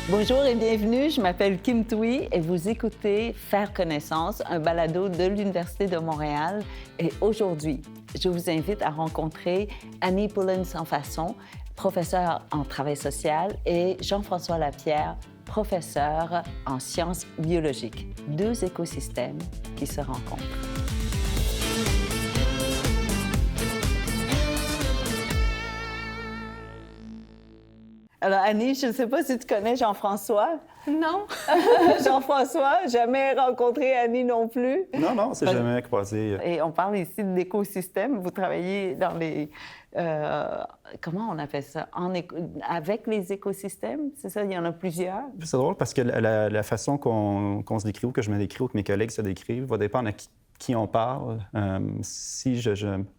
Bonjour et bienvenue, je m'appelle Kim Thuy et vous écoutez Faire connaissance, un balado de l'Université de Montréal. Et aujourd'hui, je vous invite à rencontrer Annie Poulin-Sans-Façon, professeure en travail social, et Jean-François Lapierre, professeur en sciences biologiques. Deux écosystèmes qui se rencontrent. Alors, Annie, je ne sais pas si tu connais Jean-François. Non. Jean-François, jamais rencontré Annie non plus. Non, on s'est jamais croisé. Et on parle ici d'écosystème. Vous travaillez dans les... comment on appelle ça? Avec les écosystèmes, c'est ça? Il y en a plusieurs? C'est drôle parce que la façon qu'on se décrit ou que je me décris ou que mes collègues se décrivent va dépendre à qui on parle.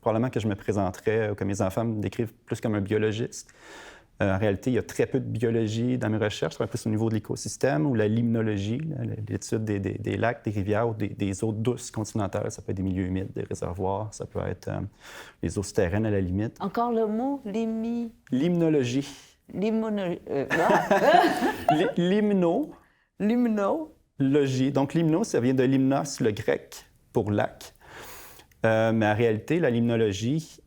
Probablement que je me présenterais ou que mes enfants me décrivent plus comme un biologiste. En réalité, il y a très peu de biologie dans mes recherches. Je travaille plus au niveau de l'écosystème ou la limnologie, l'étude des lacs, des rivières ou des eaux douces continentales. Ça peut être des milieux humides, des réservoirs, ça peut être les eaux souterraines à la limite. Encore le mot Limnologie. Limnologie. Donc, limno, ça vient de limnos, le grec, pour lac. Mais en réalité, la limnologie...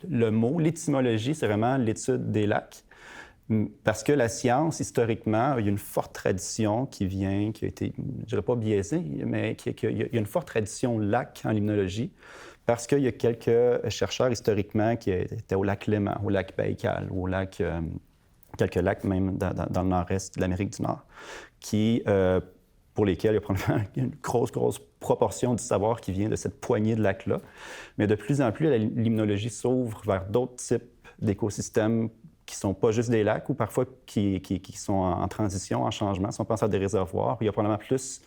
Le mot, l'étymologie, c'est vraiment l'étude des lacs. Parce que la science, historiquement, il y a une forte tradition qui a été, je ne dirais pas biaisée, mais il y a une forte tradition lac en limnologie. Parce qu'il y a quelques chercheurs historiquement qui étaient au lac Léman, au lac Baïkal, au lac, quelques lacs même dans le nord-est de l'Amérique du Nord, pour lesquels il y a probablement une grosse proportion du savoir qui vient de cette poignée de lacs-là. Mais de plus en plus, la limnologie s'ouvre vers d'autres types d'écosystèmes qui ne sont pas juste des lacs ou parfois qui sont en transition, en changement. Si on pense à des réservoirs, il y a probablement plus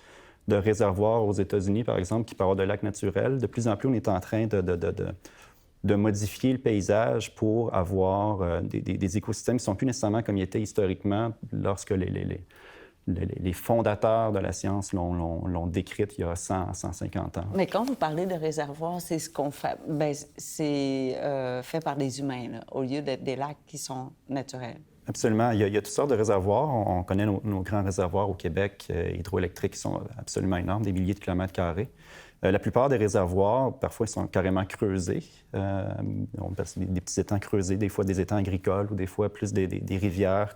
de réservoirs aux États-Unis, par exemple, qui peuvent avoir de lacs naturels. De plus en plus, on est en train de modifier le paysage pour avoir des écosystèmes qui ne sont plus nécessairement comme ils étaient historiquement lorsque les fondateurs de la science l'ont décrite il y a 100, 150 ans. Mais quand vous parlez de réservoirs, c'est ce qu'on fait. Bien, c'est fait par les humains, là, au lieu d'être des lacs qui sont naturels. Absolument. Il y a toutes sortes de réservoirs. On connaît nos grands réservoirs au Québec, hydroélectriques, qui sont absolument énormes, des milliers de kilomètres carrés. La plupart des réservoirs, parfois, ils sont carrément creusés. On passe des petits étangs creusés, des fois des étangs agricoles ou des fois plus des rivières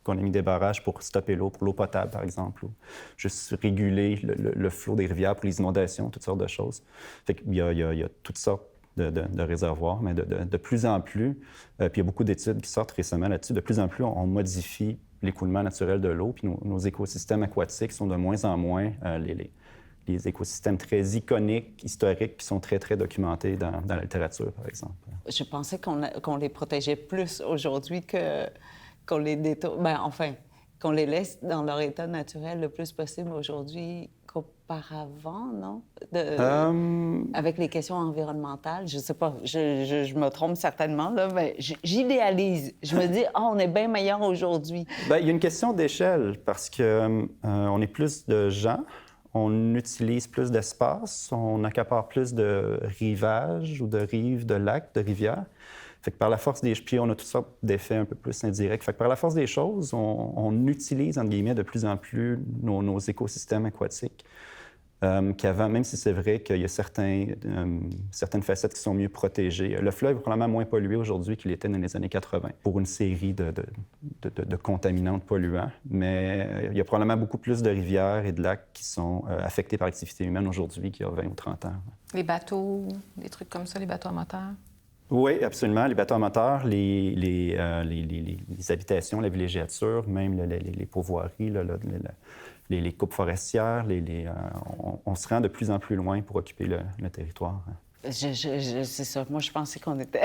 qu'on a mis des barrages pour stopper l'eau, pour l'eau potable, par exemple, ou juste réguler le flot des rivières pour les inondations, toutes sortes de choses. Fait qu'il y a toutes sortes de réservoirs, mais de plus en plus, puis il y a beaucoup d'études qui sortent récemment là-dessus, de plus en plus, on modifie l'écoulement naturel de l'eau, puis nos écosystèmes aquatiques sont de moins en moins les écosystèmes très iconiques, historiques, qui sont très, très documentés dans la littérature, par exemple. Je pensais qu'on les protégeait plus aujourd'hui qu'on les détourne. Bien, enfin, qu'on les laisse dans leur état naturel le plus possible aujourd'hui qu'auparavant, non? Avec les questions environnementales, je sais pas, je me trompe certainement, là, mais j'idéalise. Je me dis, on est bien meilleur aujourd'hui. Bien, il y a une question d'échelle, parce que on est plus de gens, on utilise plus d'espace, on accapare plus de rivages ou de rives, de lacs, de rivières. Fait que par la force des... Puis on a toutes sortes d'effets un peu plus indirects. Fait que par la force des choses, on utilise, entre guillemets, de plus en plus nos écosystèmes aquatiques qu'avant, même si c'est vrai qu'il y a certaines facettes qui sont mieux protégées. Le fleuve est probablement moins pollué aujourd'hui qu'il était dans les années 80 pour une série de contaminants, de polluants. Mais il y a probablement beaucoup plus de rivières et de lacs qui sont affectés par l'activité humaine aujourd'hui qu'il y a 20 ou 30 ans. Les bateaux, des trucs comme ça, les bateaux à moteur? Oui, absolument. Les bateaux à moteur, les habitations, la villégiature, même les pourvoiries, les coupes forestières, on se rend de plus en plus loin pour occuper le territoire. C'est ça. Moi, je pensais qu'on était...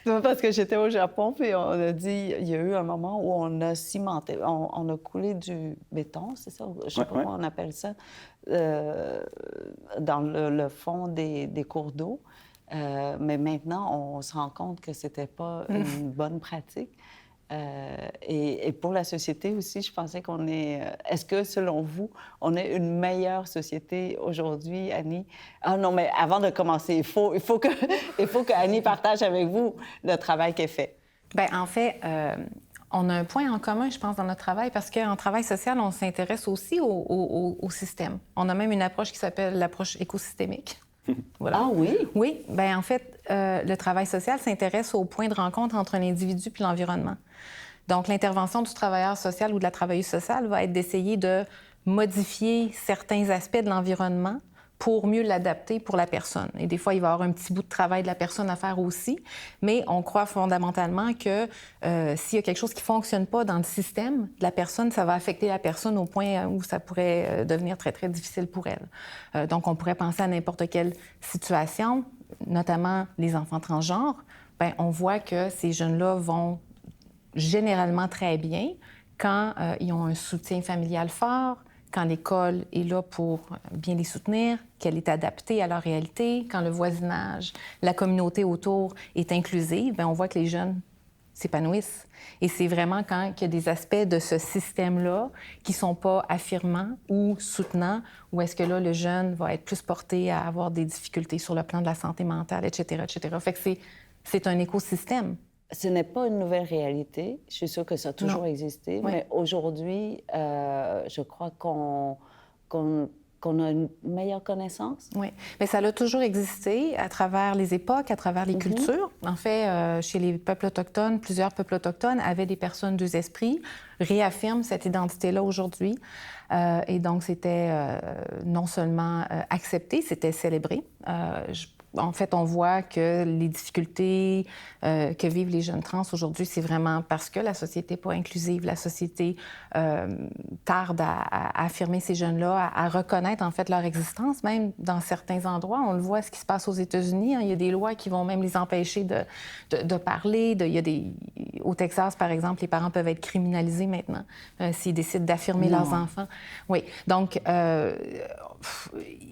Parce que j'étais au Japon, puis on a dit... Il y a eu un moment où on a cimenté, on a coulé du béton, c'est ça? Je sais pas comment on appelle ça, dans le fond des cours d'eau. Mais maintenant, on se rend compte que c'était pas une bonne pratique. Et pour la société aussi, je pensais qu'on est... Est-ce que, selon vous, on est une meilleure société aujourd'hui, Annie? Ah non, mais avant de commencer, il faut que Annie partage avec vous le travail qu'elle fait. Bien, en fait, On a un point en commun, je pense, dans notre travail, parce qu'en travail social, on s'intéresse aussi au système. On a même une approche qui s'appelle l'approche écosystémique. Voilà. Ah oui? Oui. Bien, en fait, le travail social s'intéresse au point de rencontre entre un individu puis l'environnement. Donc, l'intervention du travailleur social ou de la travailleuse sociale va être d'essayer de modifier certains aspects de l'environnement pour mieux l'adapter pour la personne. Et des fois, il va y avoir un petit bout de travail de la personne à faire aussi, mais on croit fondamentalement que s'il y a quelque chose qui ne fonctionne pas dans le système de la personne, ça va affecter la personne au point où ça pourrait devenir très, très difficile pour elle. Donc, on pourrait penser à n'importe quelle situation, notamment les enfants transgenres. Bien, on voit que ces jeunes-là vont généralement très bien quand ils ont un soutien familial fort, quand l'école est là pour bien les soutenir, qu'elle est adaptée à leur réalité, quand le voisinage, la communauté autour est inclusive, bien, on voit que les jeunes s'épanouissent. Et c'est vraiment quand il y a des aspects de ce système-là qui ne sont pas affirmants ou soutenants, où est-ce que là, le jeune va être plus porté à avoir des difficultés sur le plan de la santé mentale, etc., etc. Fait que c'est un écosystème. Ce n'est pas une nouvelle réalité. Je suis sûre que ça a toujours existé. Oui. Mais aujourd'hui, je crois qu'on a une meilleure connaissance. Oui, mais ça a toujours existé à travers les époques, à travers les cultures. En fait, chez les peuples autochtones, plusieurs peuples autochtones avaient des personnes deux esprits, réaffirment cette identité-là aujourd'hui. Et donc, c'était non seulement accepté, c'était célébré. En fait, on voit que les difficultés que vivent les jeunes trans aujourd'hui, c'est vraiment parce que la société n'est pas inclusive. La société tarde à affirmer ces jeunes-là, à reconnaître en fait leur existence, même dans certains endroits. On le voit, ce qui se passe aux États-Unis. Hein, il y a des lois qui vont même les empêcher de parler. Au Texas, par exemple, les parents peuvent être criminalisés maintenant s'ils décident d'affirmer leurs enfants. Oui, donc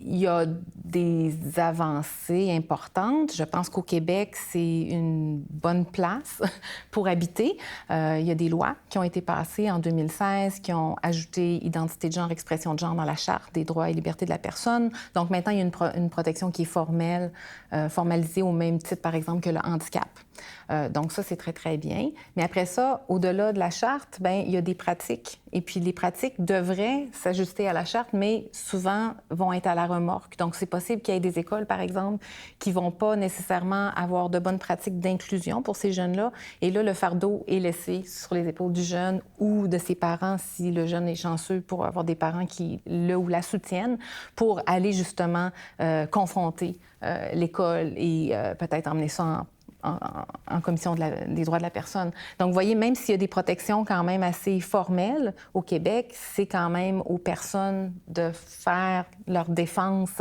il y a des avancées importantes. Je pense qu'au Québec, c'est une bonne place pour habiter. Il y a des lois qui ont été passées en 2016 qui ont ajouté identité de genre, expression de genre dans la Charte des droits et libertés de la personne. Donc maintenant, il y a une protection qui est formelle, formalisée au même titre, par exemple, que le handicap. Donc ça, c'est très, très bien. Mais après ça, au-delà de la Charte, bien, il y a des pratiques. Et puis les pratiques devraient s'ajuster à la Charte, mais souvent vont être à la remorque. Donc c'est possible qu'il y ait des écoles, par exemple, qui ne vont pas nécessairement avoir de bonnes pratiques d'inclusion pour ces jeunes-là. Et là, le fardeau est laissé sur les épaules du jeune ou de ses parents, si le jeune est chanceux pour avoir des parents qui le ou la soutiennent, pour aller justement confronter l'école et peut-être emmener ça en commission des droits de la personne. Donc, vous voyez, même s'il y a des protections quand même assez formelles au Québec, c'est quand même aux personnes de faire leur défense.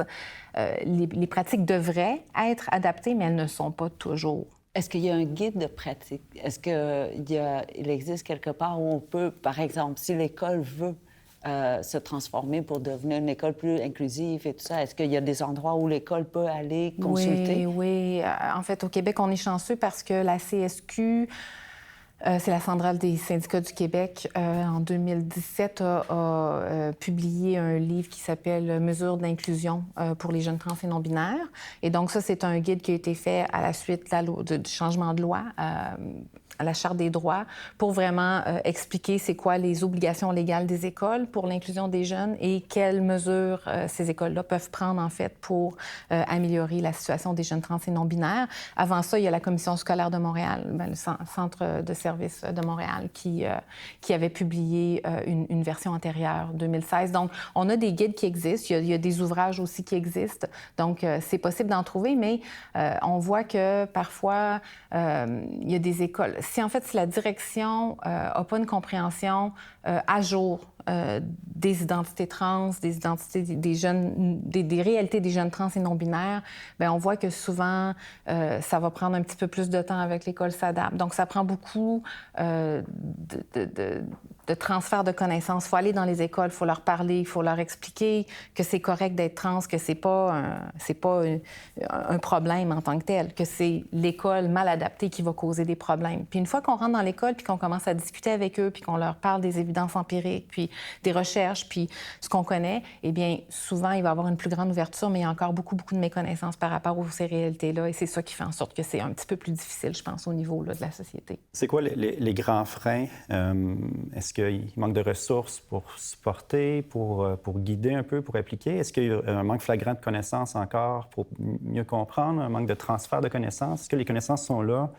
Les pratiques devraient être adaptées, mais elles ne sont pas toujours. Est-ce qu'il y a un guide de pratique? Est-ce qu'il existe quelque part où on peut, par exemple, si l'école veut se transformer pour devenir une école plus inclusive et tout ça, est-ce qu'il y a des endroits où l'école peut aller consulter? Oui. En fait, au Québec, on est chanceux parce que la CSQ, c'est la Centrale des syndicats du Québec, en 2017 a publié un livre qui s'appelle « Mesures d'inclusion pour les jeunes trans et non-binaires ». Et donc ça, c'est un guide qui a été fait à la suite du changement de loi à la Charte des droits pour vraiment expliquer c'est quoi les obligations légales des écoles pour l'inclusion des jeunes et quelles mesures ces écoles-là peuvent prendre, en fait, pour améliorer la situation des jeunes trans et non-binaires. Avant ça, il y a la Commission scolaire de Montréal, le Centre de services de Montréal, qui avait publié une version antérieure, 2016. Donc, on a des guides qui existent. Il y a des ouvrages aussi qui existent. Donc, c'est possible d'en trouver, mais on voit que parfois, il y a des écoles... Si la direction n'a pas une compréhension à jour des identités trans, des identités des jeunes, des réalités des jeunes trans et non-binaires, bien, on voit que souvent, ça va prendre un petit peu plus de temps avec l'école s'adapte. Donc, ça prend beaucoup de de transfert de connaissances. Il faut aller dans les écoles, il faut leur parler, il faut leur expliquer que c'est correct d'être trans, que c'est pas un problème en tant que tel, que c'est l'école mal adaptée qui va causer des problèmes. Puis une fois qu'on rentre dans l'école, puis qu'on commence à discuter avec eux, puis qu'on leur parle des évidences empiriques, puis des recherches, puis ce qu'on connaît, eh bien souvent, il va y avoir une plus grande ouverture, mais il y a encore beaucoup de méconnaissances par rapport à ces réalités-là, et c'est ça qui fait en sorte que c'est un petit peu plus difficile, je pense, au niveau là, de la société. C'est quoi les grands freins? Est-ce qu'il manque de ressources pour supporter, pour guider un peu, pour appliquer? Est-ce qu'il y a un manque flagrant de connaissances encore pour mieux comprendre, un manque de transfert de connaissances? Est-ce que les connaissances sont là,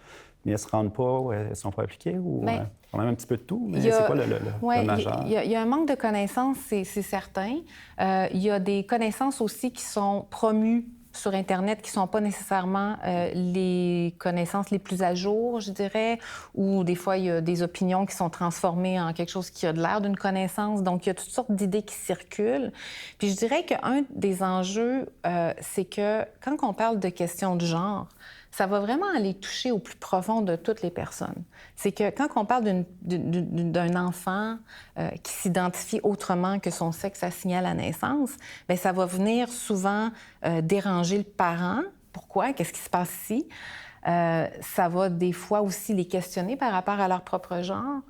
mais elles ne se rendent pas ou elles ne sont pas appliquées? Ou on a même un petit peu de tout, mais c'est quoi le majeur? Il y a un manque de connaissances, c'est certain. Il y a des connaissances aussi qui sont promues sur Internet qui ne sont pas nécessairement les connaissances les plus à jour, je dirais, ou des fois, il y a des opinions qui sont transformées en quelque chose qui a de l'air d'une connaissance. Donc, il y a toutes sortes d'idées qui circulent. Puis je dirais qu'un des enjeux, c'est que quand on parle de questions de genre, ça va vraiment aller toucher au plus profond de toutes les personnes. C'est que quand on parle d'un enfant qui s'identifie autrement que son sexe assigné à la naissance, bien, ça va venir souvent déranger le parent. Pourquoi? Qu'est-ce qui se passe ici? Ça va des fois aussi les questionner par rapport à leur propre genre.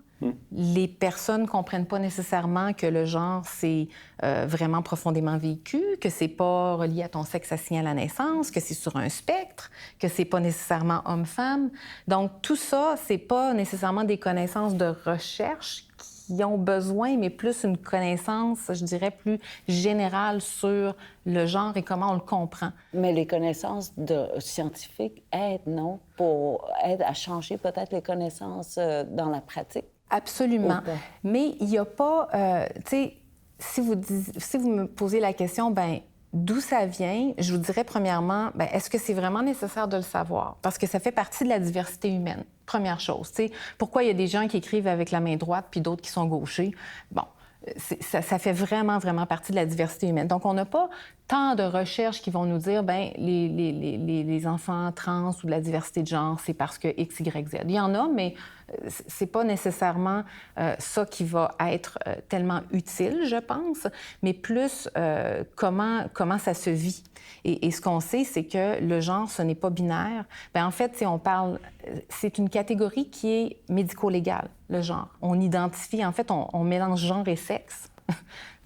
Les personnes ne comprennent pas nécessairement que le genre, c'est vraiment profondément vécu, que c'est pas relié à ton sexe assigné à la naissance, que c'est sur un spectre, que c'est pas nécessairement homme-femme. Donc, tout ça, c'est pas nécessairement des connaissances de recherche qui ont besoin, mais plus une connaissance, je dirais, plus générale sur le genre et comment on le comprend. Mais les connaissances scientifiques aident, non? Aident à changer peut-être les connaissances dans la pratique? Absolument. Mais il n'y a pas... tu sais, si vous me posez la question, bien, d'où ça vient, je vous dirais premièrement, bien, est-ce que c'est vraiment nécessaire de le savoir? Parce que ça fait partie de la diversité humaine, première chose. Tu sais, pourquoi il y a des gens qui écrivent avec la main droite puis d'autres qui sont gauchers? Bon, ça fait vraiment partie de la diversité humaine. Donc, on n'a pas tant de recherches qui vont nous dire, bien, les enfants trans ou de la diversité de genre, c'est parce que X, Y, Z. Il y en a, mais c'est pas nécessairement ça qui va être tellement utile, je pense, mais plus comment ça se vit. Et ce qu'on sait, c'est que le genre, ce n'est pas binaire. Bien, en fait, si on parle, c'est une catégorie qui est médico-légale, le genre. On identifie, en fait, on mélange genre et sexe.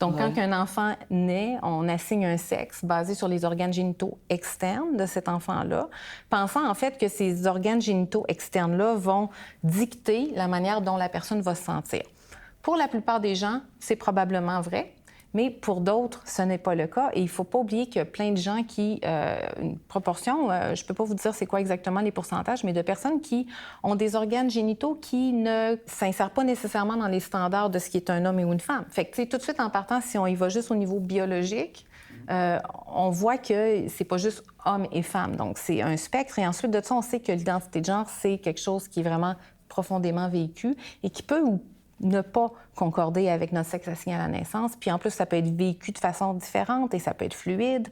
Donc, quand un enfant naît, on assigne un sexe basé sur les organes génitaux externes de cet enfant-là, pensant en fait que ces organes génitaux externes-là vont dicter la manière dont la personne va se sentir. Pour la plupart des gens, c'est probablement vrai, mais pour d'autres, ce n'est pas le cas. Et il ne faut pas oublier qu'il y a plein de gens qui, une proportion, je ne peux pas vous dire c'est quoi exactement les pourcentages, mais de personnes qui ont des organes génitaux qui ne s'insèrent pas nécessairement dans les standards de ce qui est un homme ou une femme. Fait que, tu sais, tout de suite, en partant, si on y va juste au niveau biologique, on voit que c'est pas juste homme et femme. Donc, c'est un spectre. Et ensuite de ça, on sait que l'identité de genre, c'est quelque chose qui est vraiment profondément vécu et qui peut ou ne pas concorder avec notre sexe assigné à la naissance. Puis en plus, ça peut être vécu de façon différente et ça peut être fluide.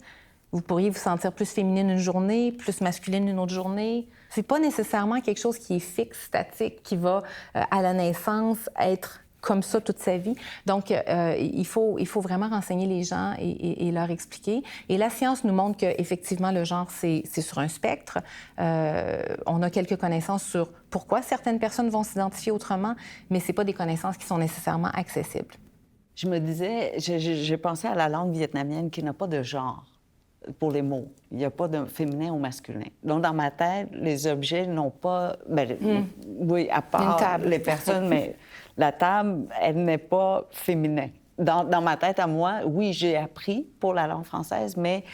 Vous pourriez vous sentir plus féminine une journée, plus masculine une autre journée. C'est pas nécessairement quelque chose qui est fixe, statique, qui va, à la naissance, être comme ça toute sa vie. Donc, il faut vraiment renseigner les gens et leur expliquer. Et la science nous montre qu'effectivement, le genre, c'est sur un spectre. On a quelques connaissances sur pourquoi certaines personnes vont s'identifier autrement, mais ce n'est pas des connaissances qui sont nécessairement accessibles. Je me disais, j'ai pensé à la langue vietnamienne qui n'a pas de genre pour les mots. Il n'y a pas de féminin ou masculin. Donc, dans ma tête, les objets n'ont pas... Oui, à part les personnes, mais la table, elle n'est pas féminin. Dans ma tête, à moi, oui, j'ai appris pour la langue française, mais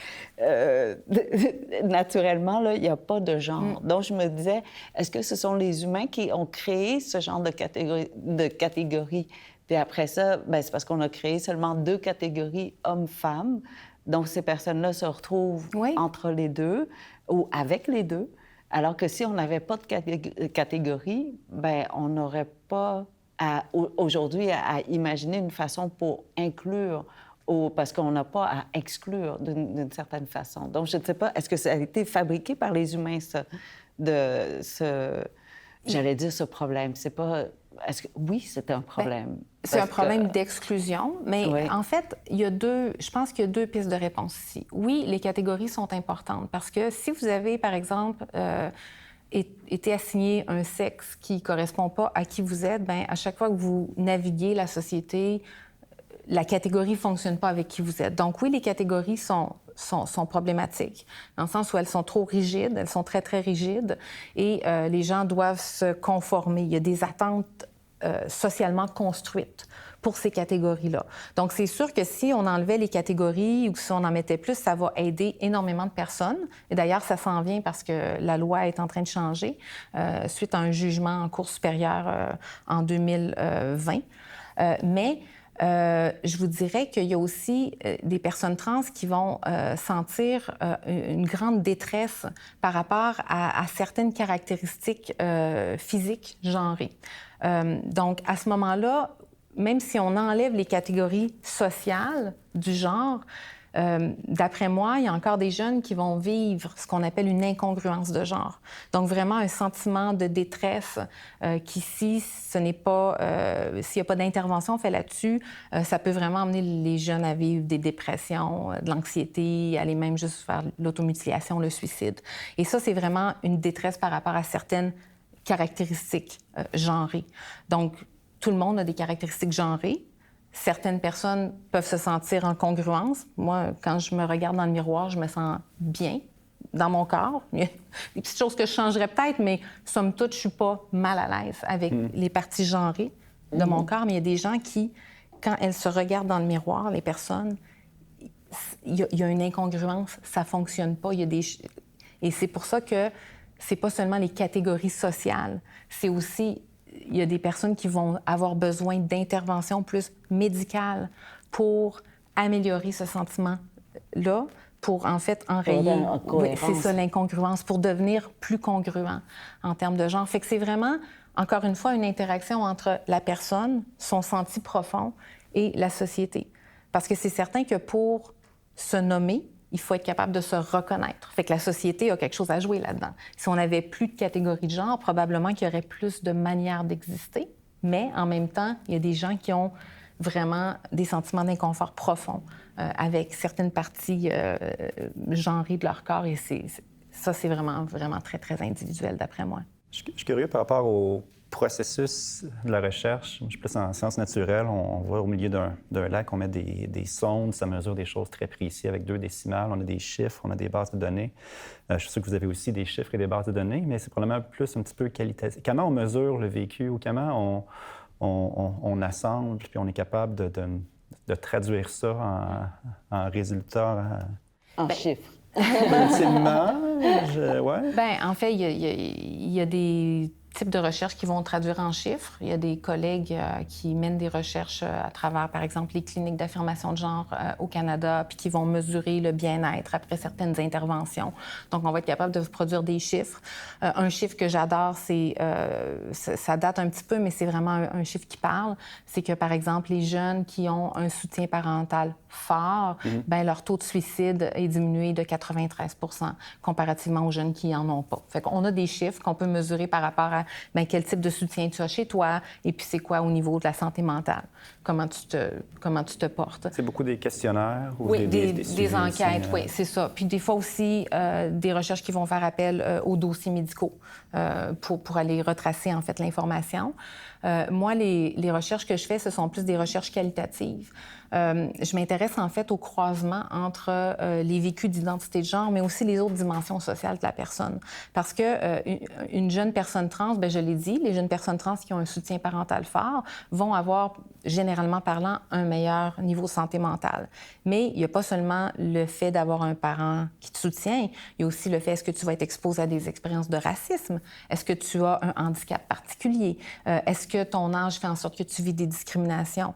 naturellement, là, il n'y a pas de genre. Donc, je me disais, est-ce que ce sont les humains qui ont créé ce genre de catégorie? Puis après ça, bien, c'est parce qu'on a créé seulement 2 catégories hommes-femmes. Donc, ces personnes-là se retrouvent entre les deux ou avec les deux. Alors que si on n'avait pas de catégorie, bien, on n'aurait pas aujourd'hui à imaginer une façon pour inclure, parce qu'on n'a pas à exclure d'une certaine façon. Donc, je ne sais pas, est-ce que ça a été fabriqué par les humains, ça, J'allais dire ce problème, c'est pas... Oui, c'est un problème. C'est un problème d'exclusion, mais oui. En fait, je pense qu'il y a deux pistes de réponse ici. Oui, les catégories sont importantes parce que si vous avez, par exemple, été assigné un sexe qui ne correspond pas à qui vous êtes, bien, à chaque fois que vous naviguez la société, la catégorie ne fonctionne pas avec qui vous êtes. Donc oui, les catégories sont problématiques, dans le sens où elles sont trop rigides, elles sont très, très rigides, et les gens doivent se conformer. Il y a des attentes socialement construites pour ces catégories-là. Donc, c'est sûr que si on enlevait les catégories ou si on en mettait plus, ça va aider énormément de personnes. Et d'ailleurs, ça s'en vient parce que la loi est en train de changer suite à un jugement en Cour supérieure en 2020. Je vous dirais qu'il y a aussi des personnes trans qui vont sentir une grande détresse par rapport à certaines caractéristiques physiques genrées. Donc, à ce moment-là, même si on enlève les catégories sociales du genre, d'après moi, il y a encore des jeunes qui vont vivre ce qu'on appelle une incongruence de genre. Donc, vraiment un sentiment de détresse qu'ici, ce n'est pas... s'il n'y a pas d'intervention faite là-dessus, ça peut vraiment amener les jeunes à vivre des dépressions, de l'anxiété, aller même juste faire l'automutilation, le suicide. Et ça, c'est vraiment une détresse par rapport à certaines caractéristiques genrées. Donc, tout le monde a des caractéristiques genrées. Certaines personnes peuvent se sentir en congruence. Moi, quand je me regarde dans le miroir, je me sens bien dans mon corps. Il y a des petites choses que je changerais peut-être, mais somme toute, je ne suis pas mal à l'aise avec les parties genrées de mon corps. Mais il y a des gens qui, quand elles se regardent dans le miroir, les personnes, il y a une incongruence, ça ne fonctionne pas. Et c'est pour ça que c'est pas seulement les catégories sociales, c'est aussi... Il y a des personnes qui vont avoir besoin d'interventions plus médicales pour améliorer ce sentiment-là, pour en fait enrayer, c'est ça, l'incongruence, pour devenir plus congruent en termes de genre. Fait que c'est vraiment, encore une fois, une interaction entre la personne, son senti profond et la société. Parce que c'est certain que pour se nommer, il faut être capable de se reconnaître. Fait que la société a quelque chose à jouer là-dedans. Si on n'avait plus de catégories de genre, probablement qu'il y aurait plus de manières d'exister, mais en même temps, il y a des gens qui ont vraiment des sentiments d'inconfort profond avec certaines parties genrées de leur corps, et ça, c'est vraiment, vraiment très, très individuel, d'après moi. Je suis curieux par rapport au processus de la recherche. Je suis plus en sciences naturelles. On va au milieu d'un lac, on met des sondes, ça mesure des choses très précises avec 2 décimales. On a des chiffres, on a des bases de données. Je suis sûr que vous avez aussi des chiffres et des bases de données, mais c'est probablement plus un petit peu qualitatif. Comment on mesure le vécu ou comment on assemble puis on est capable de traduire ça en résultats? En chiffres. Ultimement, ouais. Bien, en fait, il y a des types de recherches qui vont traduire en chiffres. Il y a des collègues qui mènent des recherches à travers, par exemple, les cliniques d'affirmation de genre au Canada, puis qui vont mesurer le bien-être après certaines interventions. Donc, on va être capable de vous produire des chiffres. Un chiffre que j'adore, ça date un petit peu, mais c'est vraiment un chiffre qui parle. C'est que, par exemple, les jeunes qui ont un soutien parental fort, bien, leur taux de suicide est diminué de 93 % comparativement aux jeunes qui n'en ont pas. Fait qu'on a des chiffres qu'on peut mesurer par rapport à bien, quel type de soutien tu as chez toi et puis c'est quoi au niveau de la santé mentale. Comment tu te portes. C'est beaucoup des questionnaires ou oui, des enquêtes, oui, c'est ça. Puis des fois aussi, des recherches qui vont faire appel aux dossiers médicaux pour aller retracer, en fait, l'information. Moi, les recherches que je fais, ce sont plus des recherches qualitatives. Je m'intéresse en fait au croisement entre les vécus d'identité de genre, mais aussi les autres dimensions sociales de la personne. Parce que une jeune personne trans, bien, je l'ai dit, les jeunes personnes trans qui ont un soutien parental fort vont avoir, généralement parlant, un meilleur niveau de santé mentale. Mais il n'y a pas seulement le fait d'avoir un parent qui te soutient, il y a aussi le fait, est-ce que tu vas être exposé à des expériences de racisme? Est-ce que tu as un handicap particulier? Est-ce que ton âge fait en sorte que tu vis des discriminations?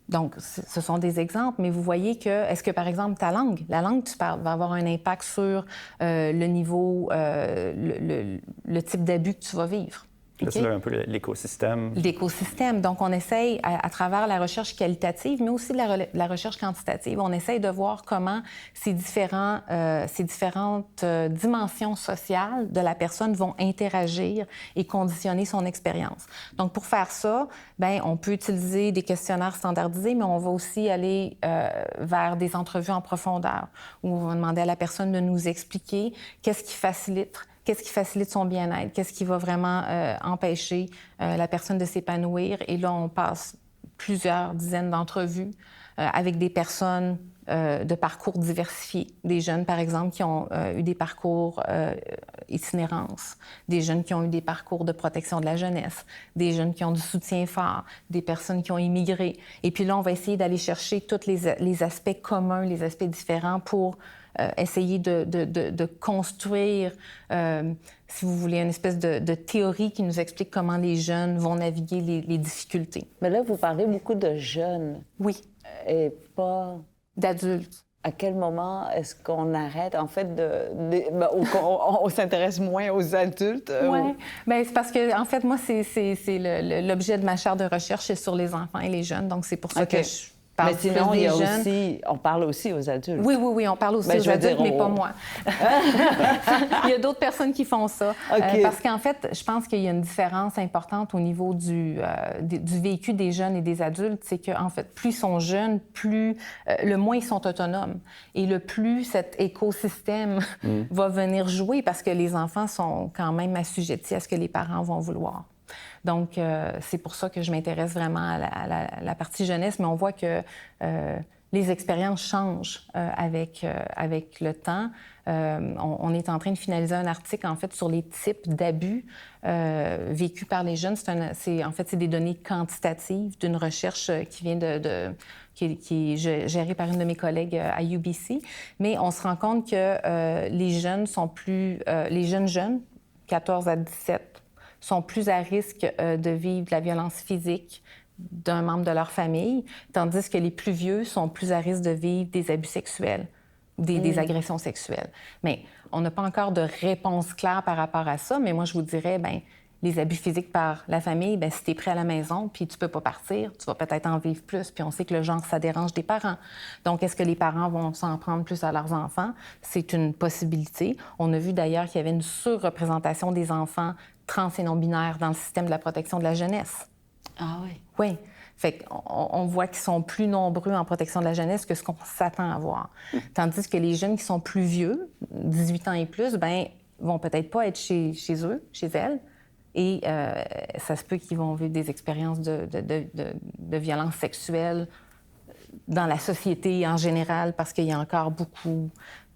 Donc, ce sont des exemples, mais vous voyez que, est-ce que, par exemple, la langue que tu parles va avoir un impact sur le niveau, le type d'abus que tu vas vivre? Là, c'est là un peu l'écosystème. L'écosystème. Donc, on essaye, à travers la recherche qualitative, mais aussi de la recherche quantitative, on essaye de voir comment ces différentes dimensions sociales de la personne vont interagir et conditionner son expérience. Donc, pour faire ça, bien, on peut utiliser des questionnaires standardisés, mais on va aussi aller vers des entrevues en profondeur, où on va demander à la personne de nous expliquer qu'est-ce qui facilite son bien-être, qu'est-ce qui va vraiment empêcher la personne de s'épanouir. Et là, on passe plusieurs dizaines d'entrevues avec des personnes de parcours diversifiés. Des jeunes, par exemple, qui ont eu des parcours itinérance, des jeunes qui ont eu des parcours de protection de la jeunesse, des jeunes qui ont du soutien fort, des personnes qui ont immigré. Et puis là, on va essayer d'aller chercher tous les aspects communs, les aspects différents pour essayer de construire, si vous voulez, une espèce de théorie qui nous explique comment les jeunes vont naviguer les difficultés. Mais là, vous parlez beaucoup de jeunes. Oui. Et pas... D'adultes. À quel moment est-ce qu'on arrête, en fait, on s'intéresse moins aux adultes? Oui. Bien, c'est parce que, en fait, moi, c'est l'objet de ma chaire de recherche, c'est sur les enfants et les jeunes. Donc, c'est pour ça que je parle mais sinon, plus des jeunes. on parle aussi aux adultes. Oui, on parle aussi aux adultes, mais pas moi. Il y a d'autres personnes qui font ça. Okay. Parce qu'en fait, je pense qu'il y a une différence importante au niveau du vécu des jeunes et des adultes. C'est qu'en fait, plus ils sont jeunes, le moins ils sont autonomes. Et le plus cet écosystème va venir jouer, parce que les enfants sont quand même assujettis à ce que les parents vont vouloir. Donc, c'est pour ça que je m'intéresse vraiment à la partie jeunesse, mais on voit que les expériences changent avec le temps. On est en train de finaliser un article, en fait, sur les types d'abus vécus par les jeunes. C'est des données quantitatives d'une recherche qui vient qui est gérée par une de mes collègues à UBC. Mais on se rend compte que les jeunes, 14 à 17, sont plus à risque de vivre de la violence physique d'un membre de leur famille, tandis que les plus vieux sont plus à risque de vivre des abus sexuels, des agressions sexuelles. Mais on n'a pas encore de réponse claire par rapport à ça, mais moi, je vous dirais, bien, les abus physiques par la famille, bien, si tu es prêt à la maison puis tu peux pas partir, tu vas peut-être en vivre plus. Puis on sait que le genre, ça dérange des parents. Donc, est-ce que les parents vont s'en prendre plus à leurs enfants? C'est une possibilité. On a vu d'ailleurs qu'il y avait une surreprésentation des enfants trans et non-binaires dans le système de la protection de la jeunesse. Ah oui? Oui. Fait qu'on voit qu'ils sont plus nombreux en protection de la jeunesse que ce qu'on s'attend à voir. Tandis que les jeunes qui sont plus vieux, 18 ans et plus, bien, vont peut-être pas être chez eux, chez elles. Et ça se peut qu'ils vont vivre des expériences de violence sexuelle dans la société en général, parce qu'il y a encore beaucoup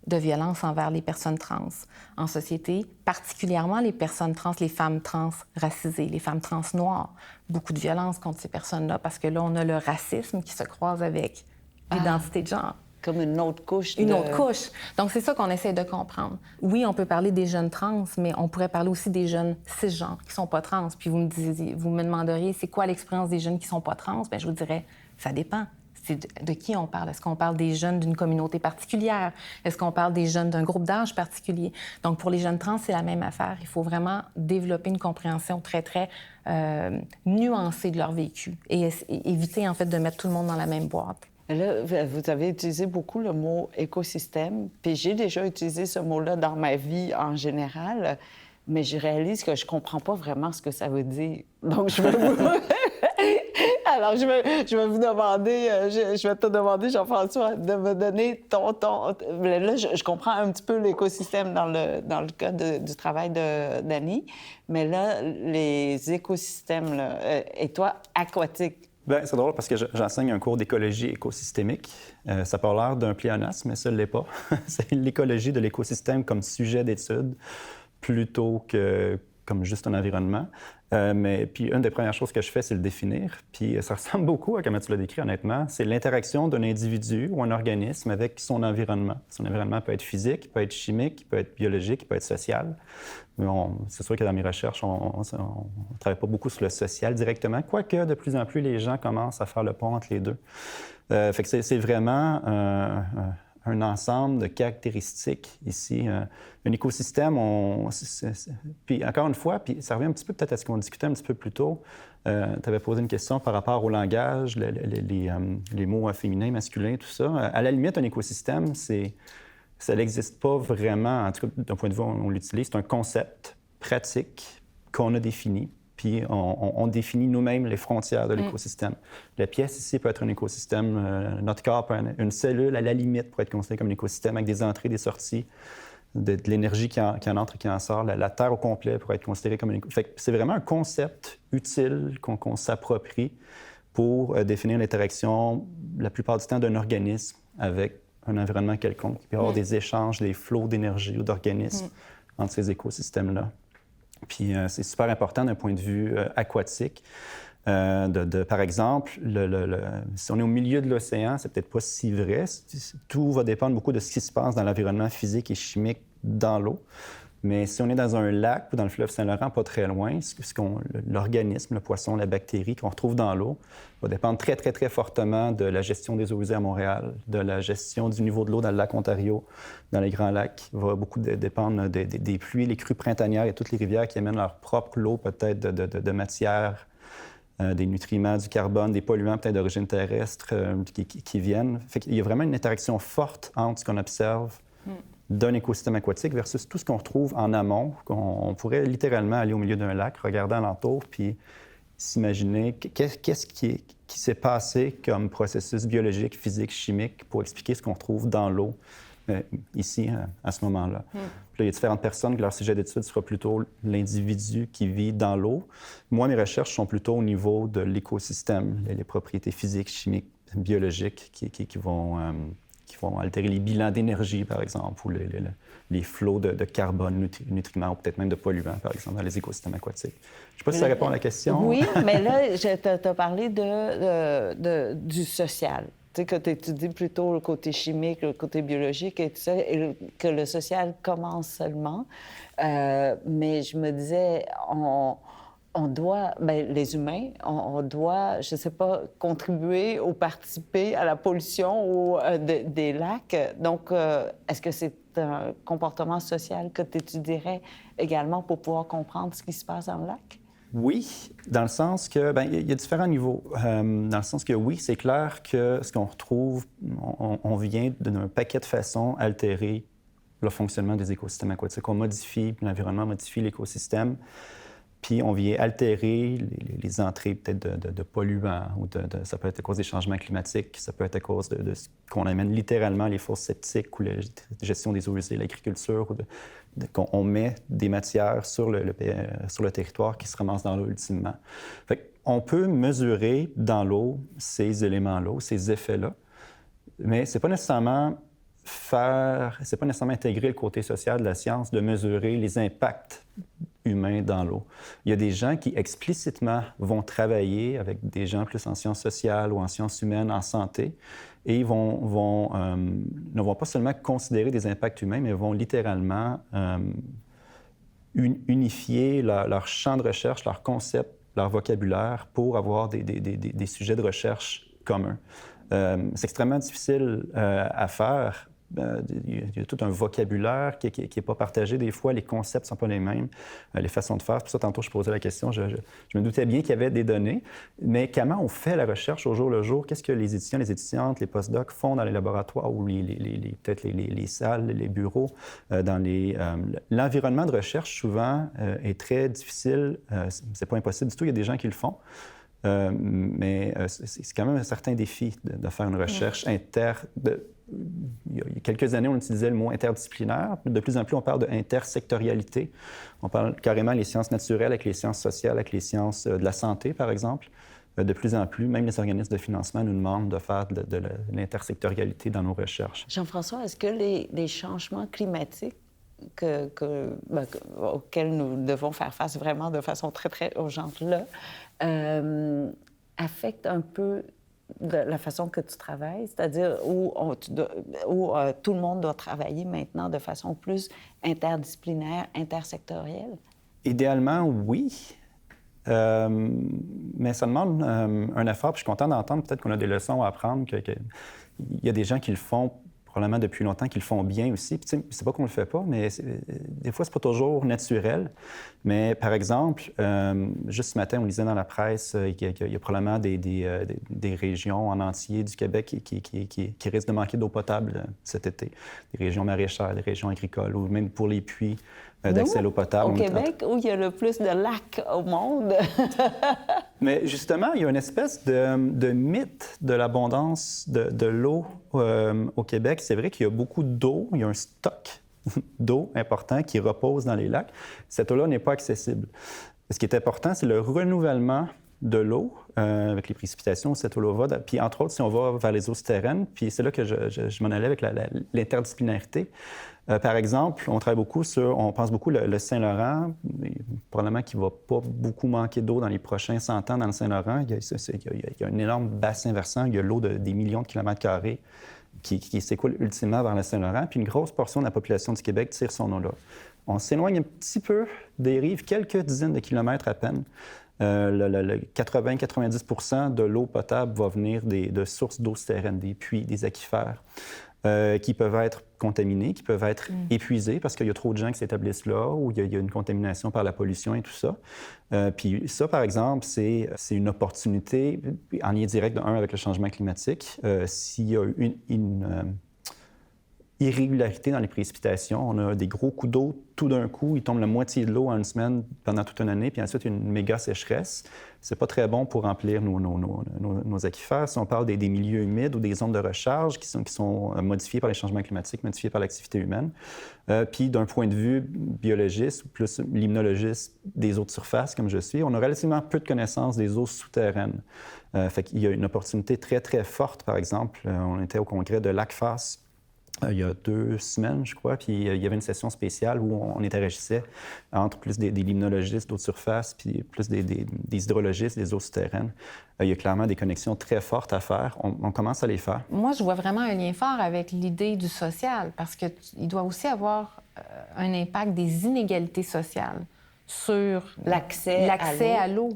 de violence envers les personnes trans en société, particulièrement les personnes trans, les femmes trans racisées, les femmes trans noires. Beaucoup de violence contre ces personnes-là, parce que là, on a le racisme qui se croise avec l'identité de genre. Comme une autre couche. Une autre couche. Donc, c'est ça qu'on essaie de comprendre. Oui, on peut parler des jeunes trans, mais on pourrait parler aussi des jeunes cisgenres qui ne sont pas trans. Puis vous me demanderiez, c'est quoi l'expérience des jeunes qui ne sont pas trans? Bien, je vous dirais, ça dépend. C'est de qui on parle? Est-ce qu'on parle des jeunes d'une communauté particulière? Est-ce qu'on parle des jeunes d'un groupe d'âge particulier? Donc, pour les jeunes trans, c'est la même affaire. Il faut vraiment développer une compréhension très, très nuancée de leur vécu et éviter, en fait, de mettre tout le monde dans la même boîte. Là, vous avez utilisé beaucoup le mot écosystème, puis j'ai déjà utilisé ce mot-là dans ma vie en général, mais je réalise que je comprends pas vraiment ce que ça veut dire. Donc, je vais vous... Alors, je vais vous demander, je vais te demander, Jean-François, de me donner ton... Là, je comprends un petit peu l'écosystème dans le cas du travail d'Annie, mais là, les écosystèmes, là, et toi, aquatiques. Bien, c'est drôle parce que j'enseigne un cours d'écologie écosystémique. Ça peut avoir l'air d'un pléonasme, mais ça ne l'est pas. C'est l'écologie de l'écosystème comme sujet d'étude plutôt que comme juste un environnement. Mais puis, une des premières choses que je fais, c'est le définir. Puis, ça ressemble beaucoup à comment tu l'as décrit, honnêtement. C'est l'interaction d'un individu ou un organisme avec son environnement. Son environnement peut être physique, peut être chimique, peut être biologique, peut être social. Mais c'est sûr que dans mes recherches, on ne travaille pas beaucoup sur le social directement, quoique de plus en plus, les gens commencent à faire le pont entre les deux. Fait que c'est vraiment un ensemble de caractéristiques ici. Un écosystème, puis encore une fois, puis ça revient un petit peu peut-être à ce qu'on discutait un petit peu plus tôt. Tu avais posé une question par rapport au langage, les mots féminins, masculins, tout ça. À la limite, un écosystème, ça n'existe pas vraiment, en tout cas d'un point de vue où on l'utilise. C'est un concept pratique qu'on a défini. Puis on définit nous-mêmes les frontières de l'écosystème. La pièce ici peut être un écosystème. Notre corps peut être une cellule, à la limite, pour être considérée comme un écosystème avec des entrées, des sorties, de l'énergie qui en entre et qui en sort. La Terre au complet pourrait être considérée comme un écosystème. C'est vraiment un concept utile qu'on s'approprie pour définir l'interaction, la plupart du temps, d'un organisme avec un environnement quelconque. Il peut y avoir des échanges, des flots d'énergie ou d'organismes entre ces écosystèmes-là. Puis c'est super important d'un point de vue aquatique. Par exemple, si on est au milieu de l'océan, c'est peut-être pas si vrai. Tout va dépendre beaucoup de ce qui se passe dans l'environnement physique et chimique dans l'eau. Mais si on est dans un lac ou dans le fleuve Saint-Laurent, pas très loin, l'organisme, le poisson, la bactérie qu'on retrouve dans l'eau va dépendre très, très, très fortement de la gestion des eaux usées à Montréal, de la gestion du niveau de l'eau dans le lac Ontario, dans les Grands Lacs. Il va beaucoup dépendre des pluies, les crues printanières et toutes les rivières qui amènent leur propre lot peut-être de matière, des nutriments, du carbone, des polluants peut-être d'origine terrestre qui viennent. Fait qu'il y a vraiment une interaction forte entre ce qu'on observe d'un écosystème aquatique versus tout ce qu'on retrouve en amont. On pourrait littéralement aller au milieu d'un lac, regarder alentour, puis s'imaginer qu'est-ce qui s'est passé comme processus biologique, physique, chimique pour expliquer ce qu'on retrouve dans l'eau ici, à ce moment-là. Puis là, il y a différentes personnes que leur sujet d'étude sera plutôt l'individu qui vit dans l'eau. Moi, mes recherches sont plutôt au niveau de l'écosystème, les propriétés physiques, chimiques, biologiques qui vont altérer les bilans d'énergie, par exemple, ou les flots de carbone, nutriments, ou peut-être même de polluants, par exemple, dans les écosystèmes aquatiques. Je ne sais pas si ça répond à la question. Oui, mais là, tu as parlé du social. Tu sais, que tu étudies plutôt le côté chimique, le côté biologique et tout ça, et que le social commence seulement. Mais je me disais, on doit, bien, les humains, on doit, je ne sais pas, contribuer ou participer à la pollution des lacs. Donc, est-ce que c'est un comportement social que tu étudierais également pour pouvoir comprendre ce qui se passe dans le lac? Oui, dans le sens que, bien, il y a différents niveaux. Dans le sens que, oui, c'est clair que ce qu'on retrouve, on vient d'un paquet de façons altérer le fonctionnement des écosystèmes aquatiques. On modifie l'environnement, modifie l'écosystème. Puis on vient altérer les entrées peut-être de polluants, ou ça peut être à cause des changements climatiques, ça peut être à cause de ce qu'on amène littéralement les fosses septiques ou la gestion des eaux usées, l'agriculture, qu'on met des matières sur le territoire qui se ramassent dans l'eau ultimement. Fait qu'on peut mesurer dans l'eau ces éléments-là, ces effets-là, mais c'est pas nécessairement intégrer le côté social de la science de mesurer les impacts humains dans l'eau. Il y a des gens qui explicitement vont travailler avec des gens plus en sciences sociales ou en sciences humaines, en santé, et ils ne vont pas seulement considérer des impacts humains, mais vont littéralement unifier leur champ de recherche, leur concept, leur vocabulaire pour avoir des sujets de recherche communs. C'est extrêmement difficile à faire. Il y a tout un vocabulaire qui n'est pas partagé. Des fois, les concepts ne sont pas les mêmes, les façons de faire. C'est pour ça, tantôt, je posais la question. Je me doutais bien qu'il y avait des données. Mais comment on fait la recherche au jour le jour? Qu'est-ce que les étudiants, les étudiantes, les postdocs font dans les laboratoires ou peut-être les salles, les bureaux? L'environnement de recherche, souvent, est très difficile. C'est pas impossible du tout. Il y a des gens qui le font. Mais c'est quand même un certain défi de faire une recherche il y a quelques années, on utilisait le mot interdisciplinaire. De plus en plus, on parle d'intersectorialité. On parle carrément les sciences naturelles avec les sciences sociales, avec les sciences de la santé, par exemple. De plus en plus, même les organismes de financement nous demandent de faire de l'intersectorialité dans nos recherches. Jean-François, est-ce que les changements climatiques auxquels nous devons faire face vraiment de façon très, très urgente là, affectent un peu de la façon que tu travailles, c'est-à-dire où tout le monde doit travailler maintenant de façon plus interdisciplinaire, intersectorielle? Idéalement, oui. Mais ça demande un effort. Puis je suis content d'entendre peut-être qu'on a des leçons à apprendre, qu'il y a des gens qui le font probablement depuis longtemps qui le font bien aussi. Puis, c'est pas qu'on le fait pas, mais des fois, c'est pas toujours naturel. Mais par exemple, juste ce matin, on lisait dans la presse qu'il y a probablement des régions en entier du Québec qui risquent de manquer d'eau potable cet été. Des régions maraîchères, des régions agricoles, ou même pour les puits d'accès à l'eau potable. Au Québec, où il y a le plus de lacs au monde. Mais justement, il y a une espèce de mythe de l'abondance de l'eau au Québec. C'est vrai qu'il y a beaucoup d'eau, il y a un stock d'eau important qui repose dans les lacs. Cette eau-là n'est pas accessible. Ce qui est important, c'est le renouvellement de l'eau avec les précipitations, cette eau-là va. Puis, entre autres, si on va vers les eaux souterraines, puis c'est là que je m'en allais avec l'interdisciplinarité. Par exemple, on travaille beaucoup on pense beaucoup le Saint-Laurent, probablement qu'il ne va pas beaucoup manquer d'eau dans les prochains 100 ans dans le Saint-Laurent. Il y a un énorme bassin versant, il y a l'eau des millions de kilomètres carrés qui s'écoule ultimement vers le Saint-Laurent, puis une grosse portion de la population du Québec tire son eau là. On s'éloigne un petit peu des rives, quelques dizaines de kilomètres à peine. 80-90 % de l'eau potable va venir de sources d'eau souterraines, des puits, des aquifères, qui peuvent être contaminés, qui peuvent être épuisés parce qu'il y a trop de gens qui s'établissent là, ou il y a une contamination par la pollution et tout ça. Puis ça, par exemple, c'est une opportunité en lien direct, avec le changement climatique. S'il y a une irrégularité dans les précipitations. On a des gros coups d'eau tout d'un coup. Il tombe la moitié de l'eau en une semaine pendant toute une année, puis ensuite une méga sécheresse. C'est pas très bon pour remplir nos aquifères. Si on parle des milieux humides ou des zones de recharge qui sont modifiées par les changements climatiques, modifiées par l'activité humaine. Puis d'un point de vue biologiste, ou plus limnologiste des eaux de surface, comme je suis, on a relativement peu de connaissances des eaux souterraines. Fait qu'il y a une opportunité très, très forte, par exemple. On était au congrès de Lac-Face il y a 2 semaines, je crois, puis il y avait une session spéciale où on interagissait entre plus des limnologistes d'eau de surface puis plus des hydrologistes des eaux souterraines. Il y a clairement des connexions très fortes à faire. On commence à les faire. Moi, je vois vraiment un lien fort avec l'idée du social, parce qu'il doit aussi avoir un impact des inégalités sociales sur l'accès à l'eau.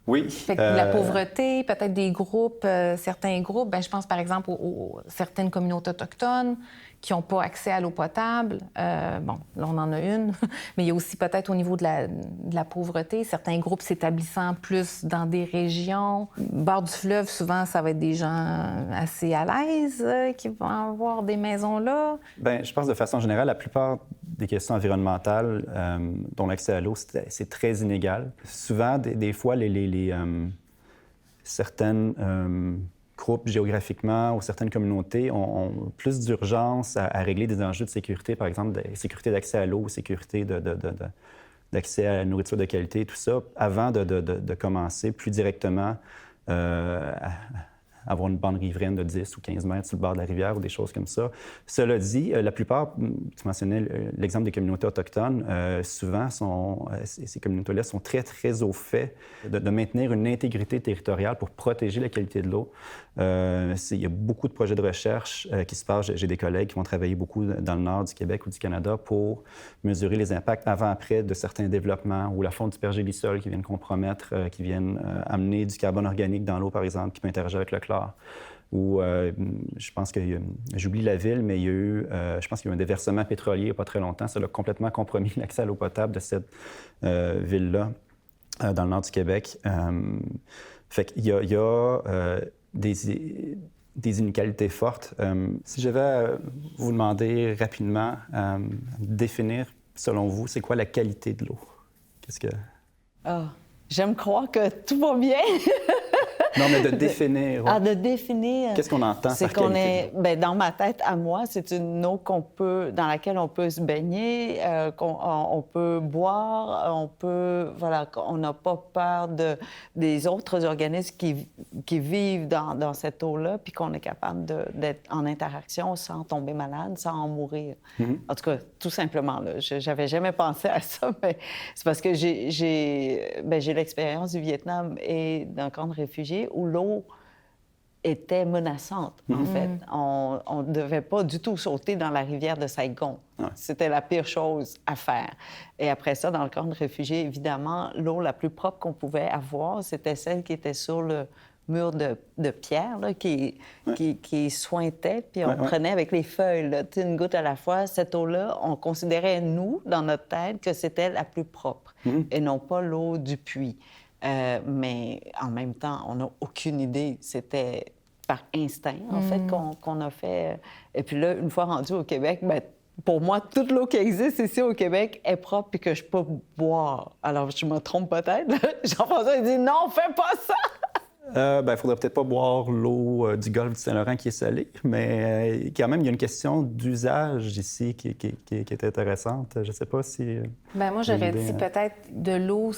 Oui. Fait que la pauvreté, peut-être des groupes, certains groupes, bien, je pense par exemple aux certaines communautés autochtones qui n'ont pas accès à l'eau potable. Bon, là, on en a une, mais il y a aussi peut-être au niveau de la pauvreté, certains groupes s'établissant plus dans des régions. Bord du fleuve, souvent, ça va être des gens assez à l'aise qui vont avoir des maisons là. Bien, je pense de façon générale, la plupart des questions environnementales dont l'accès à l'eau, c'est très inégal. Souvent, des fois, certaines groupes géographiquement ou certaines communautés ont plus d'urgence à régler des enjeux de sécurité, par exemple, de sécurité d'accès à l'eau, sécurité d'accès à la nourriture de qualité, tout ça, avant de commencer plus directement à avoir une bande riveraine de 10 ou 15 mètres sur le bord de la rivière ou des choses comme ça. Cela dit, la plupart, tu mentionnais l'exemple des communautés autochtones, souvent, ces communautés-là sont très, très au fait de maintenir une intégrité territoriale pour protéger la qualité de l'eau. Il y a beaucoup de projets de recherche qui se passent. J'ai des collègues qui vont travailler beaucoup dans le nord du Québec ou du Canada pour mesurer les impacts avant-après de certains développements ou la fonte du pergélisol qui viennent compromettre, qui viennent amener du carbone organique dans l'eau, par exemple, qui peut interagir avec le chlore. Ou je pense que, j'oublie la ville, mais il y a eu, je pense qu'il y a eu un déversement pétrolier il n'y a pas très longtemps. Ça a complètement compromis l'accès à l'eau potable de cette ville-là, dans le nord du Québec. Fait qu'il y a des inégalités fortes. Si je vais vous demander rapidement définir, selon vous, c'est quoi la qualité de l'eau? Qu'est-ce que... J'aime croire que tout va bien. Non, mais de définir. Ouais. De définir. Qu'est-ce qu'on entend par qualité? C'est qu'on est, bien, dans ma tête, à moi, c'est une eau dans laquelle on peut se baigner, on peut boire, on n'a pas peur des autres organismes qui vivent dans cette eau-là, puis qu'on est capable d'être en interaction sans tomber malade, sans en mourir. Mm-hmm. En tout cas, tout simplement, là. J'avais jamais pensé à ça, mais c'est parce que j'ai l'expérience du Vietnam et d'un camp de réfugiés où l'eau était menaçante, en fait. On ne devait pas du tout sauter dans la rivière de Saigon. Ouais. C'était la pire chose à faire. Et après ça, dans le camp de réfugiés, évidemment, l'eau la plus propre qu'on pouvait avoir, c'était celle qui était sur le murs de pierre là, qui sointaient, puis on prenait avec les feuilles, là, une goutte à la fois. Cette eau-là, on considérait, nous, dans notre tête, que c'était la plus propre et non pas l'eau du puits. Mais en même temps, on n'a aucune idée. C'était par instinct, en fait, qu'on a fait. Et puis là, une fois rendu au Québec, bien, pour moi, toute l'eau qui existe ici au Québec est propre et que je peux boire. Alors, je me trompe peut-être. Jean-François, il dit « Non, fais pas ça! » Il faudrait peut-être pas boire l'eau du golfe du Saint-Laurent qui est salée, mais quand même, il y a une question d'usage ici qui est intéressante. Je sais pas si... Moi, j'aurais dit peut-être de l'eau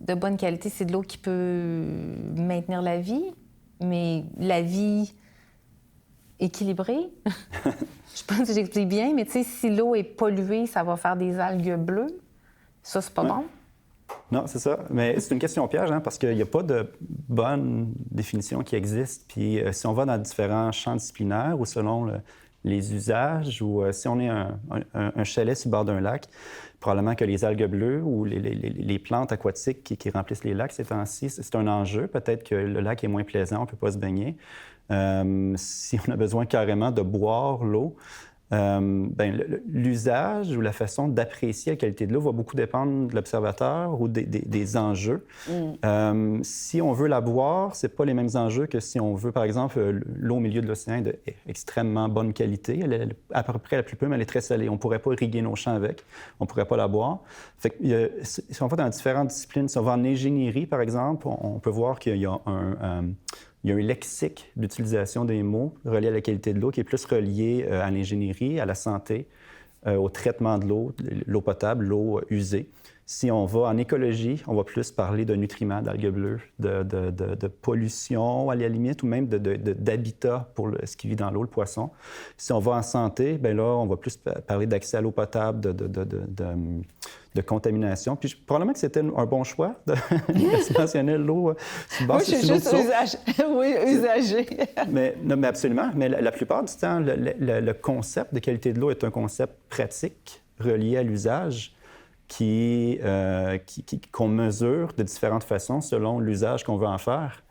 de bonne qualité, c'est de l'eau qui peut maintenir la vie, mais la vie équilibrée. Je pense que j'explique bien, mais tu sais, si l'eau est polluée, ça va faire des algues bleues. Ça, c'est pas bon. Non, c'est ça. Mais c'est une question piège, hein, parce qu'il n'y a pas de bonne définition qui existe. Puis si on va dans différents champs disciplinaires ou selon les usages, ou si on est un chalet sur le bord d'un lac, probablement que les algues bleues ou les plantes aquatiques qui remplissent les lacs ces temps-ci, c'est un enjeu. Peut-être que le lac est moins plaisant, on ne peut pas se baigner. Si on a besoin carrément de boire l'eau, l'usage ou la façon d'apprécier la qualité de l'eau va beaucoup dépendre de l'observateur ou des enjeux. Si on veut la boire, c'est pas les mêmes enjeux que si on veut, par exemple, l'eau au milieu de l'océan est d'extrêmement bonne qualité. Elle est à peu près la plus pure, mais elle est très salée. On pourrait pas irriguer nos champs avec. On pourrait pas la boire. Fait que, si on va dans différentes disciplines, si on va en ingénierie, par exemple, on peut voir qu'il y a il y a un lexique d'utilisation des mots reliés à la qualité de l'eau qui est plus relié à l'ingénierie, à la santé, au traitement de l'eau potable, l'eau usée. Si on va en écologie, on va plus parler de nutriments, d'algues bleues, de pollution à la limite, ou même d'habitat pour ce qui vit dans l'eau, le poisson. Si on va en santé, bien là, on va plus parler d'accès à l'eau potable, de contamination. Puis probablement que c'était un bon choix de mentionner l'eau. Moi, je suis juste usagée. Mais absolument. Mais la plupart du temps, le concept de qualité de l'eau est un concept pratique relié à l'usage qu'on mesure de différentes façons selon l'usage qu'on veut en faire.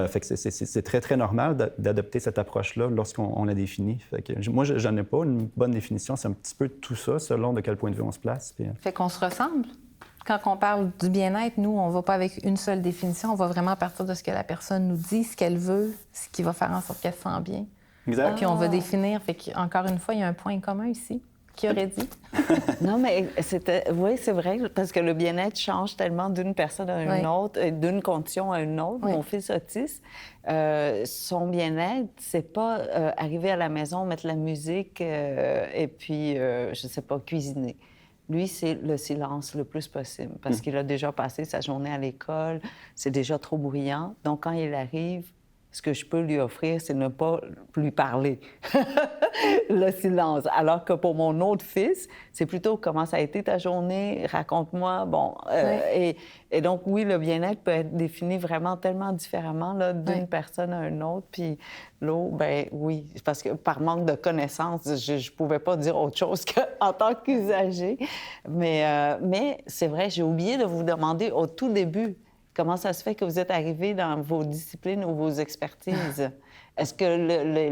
Fait que c'est très, très normal d'adopter cette approche-là lorsqu'on la définit. Fait que moi, je n'en ai pas une bonne définition. C'est un petit peu tout ça, selon de quel point de vue on se place. Puis... Fait qu'on se ressemble. Quand on parle du bien-être, nous, on ne va pas avec une seule définition. On va vraiment partir de ce que la personne nous dit, ce qu'elle veut, ce qui va faire en sorte qu'elle se sent bien. Exact. Puis on va définir. Fait qu'encore une fois, il y a un point commun ici. Qui aurait dit? Non, mais oui, c'est vrai, parce que le bien-être change tellement d'une personne à une autre, d'une condition à une autre. Mon fils autiste, son bien-être, c'est pas arriver à la maison, mettre la musique et puis, je sais pas, cuisiner. Lui, c'est le silence le plus possible, parce qu'il a déjà passé sa journée à l'école, c'est déjà trop bruyant. Donc, quand il arrive, ce que je peux lui offrir, c'est ne pas lui parler. Le silence. Alors que pour mon autre fils, c'est plutôt comment ça a été ta journée, raconte-moi. Bon, et donc, oui, le bien-être peut être défini vraiment tellement différemment là, d'une personne à une autre. Puis l'eau, ben oui, parce que par manque de connaissances, je ne pouvais pas dire autre chose qu'en tant qu'usager. Mais c'est vrai, j'ai oublié de vous demander au tout début, comment ça se fait que vous êtes arrivé dans vos disciplines ou vos expertises? Est-ce que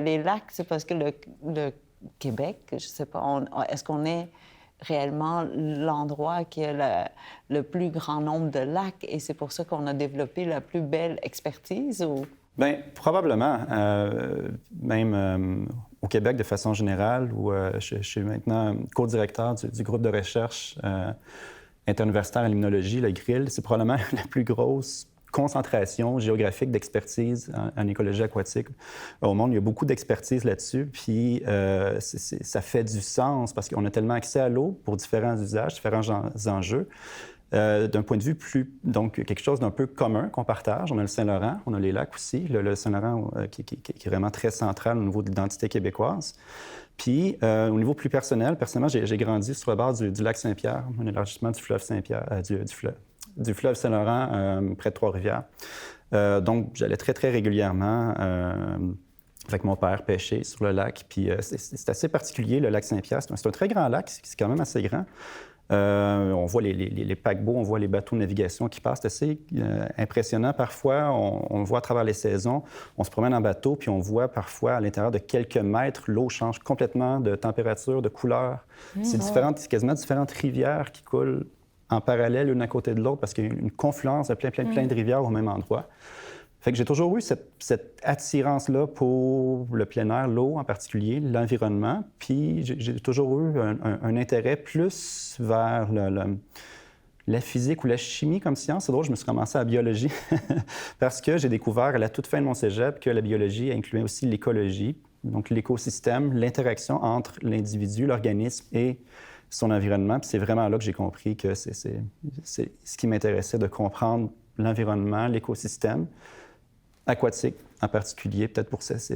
les lacs, c'est parce que le Québec, je ne sais pas, est-ce qu'on est réellement l'endroit qui a le plus grand nombre de lacs et c'est pour ça qu'on a développé la plus belle expertise? Ou... Bien, probablement. Même au Québec, de façon générale, où je suis maintenant co-directeur du groupe de recherche interuniversitaire en limnologie, le GRIL, c'est probablement la plus grosse concentration géographique d'expertise en écologie aquatique au monde. Il y a beaucoup d'expertise là-dessus, puis ça fait du sens parce qu'on a tellement accès à l'eau pour différents usages, différents enjeux. D'un point de vue donc quelque chose d'un peu commun qu'on partage. On a le Saint-Laurent, on a les lacs aussi. Le Saint-Laurent qui est vraiment très central au niveau de l'identité québécoise. Puis, au niveau plus personnel, personnellement, j'ai grandi sur le bord du lac Saint-Pierre, un élargissement du fleuve Saint-Pierre, du fleuve Saint-Laurent près de Trois-Rivières. Donc, j'allais très, très régulièrement avec mon père pêcher sur le lac. Puis, c'est assez particulier, le lac Saint-Pierre. C'est un très grand lac, c'est quand même assez grand. On voit les paquebots, on voit les bateaux de navigation qui passent. C'est assez impressionnant. Parfois, on voit à travers les saisons, on se promène en bateau, puis on voit parfois, à l'intérieur de quelques mètres, l'eau change complètement de température, de couleur. C'est quasiment différentes rivières qui coulent en parallèle l'une à côté de l'autre parce qu'il y a une confluence de plein de rivières au même endroit. Fait que j'ai toujours eu cette attirance-là pour le plein air, l'eau en particulier, l'environnement. Puis j'ai toujours eu un intérêt plus vers la physique ou la chimie comme science. C'est drôle, je me suis commencé à la biologie parce que j'ai découvert à la toute fin de mon cégep que la biologie incluait aussi l'écologie, donc l'écosystème, l'interaction entre l'individu, l'organisme et son environnement. Puis c'est vraiment là que j'ai compris que c'est ce qui m'intéressait, de comprendre l'environnement, l'écosystème aquatique en particulier, peut-être pour cet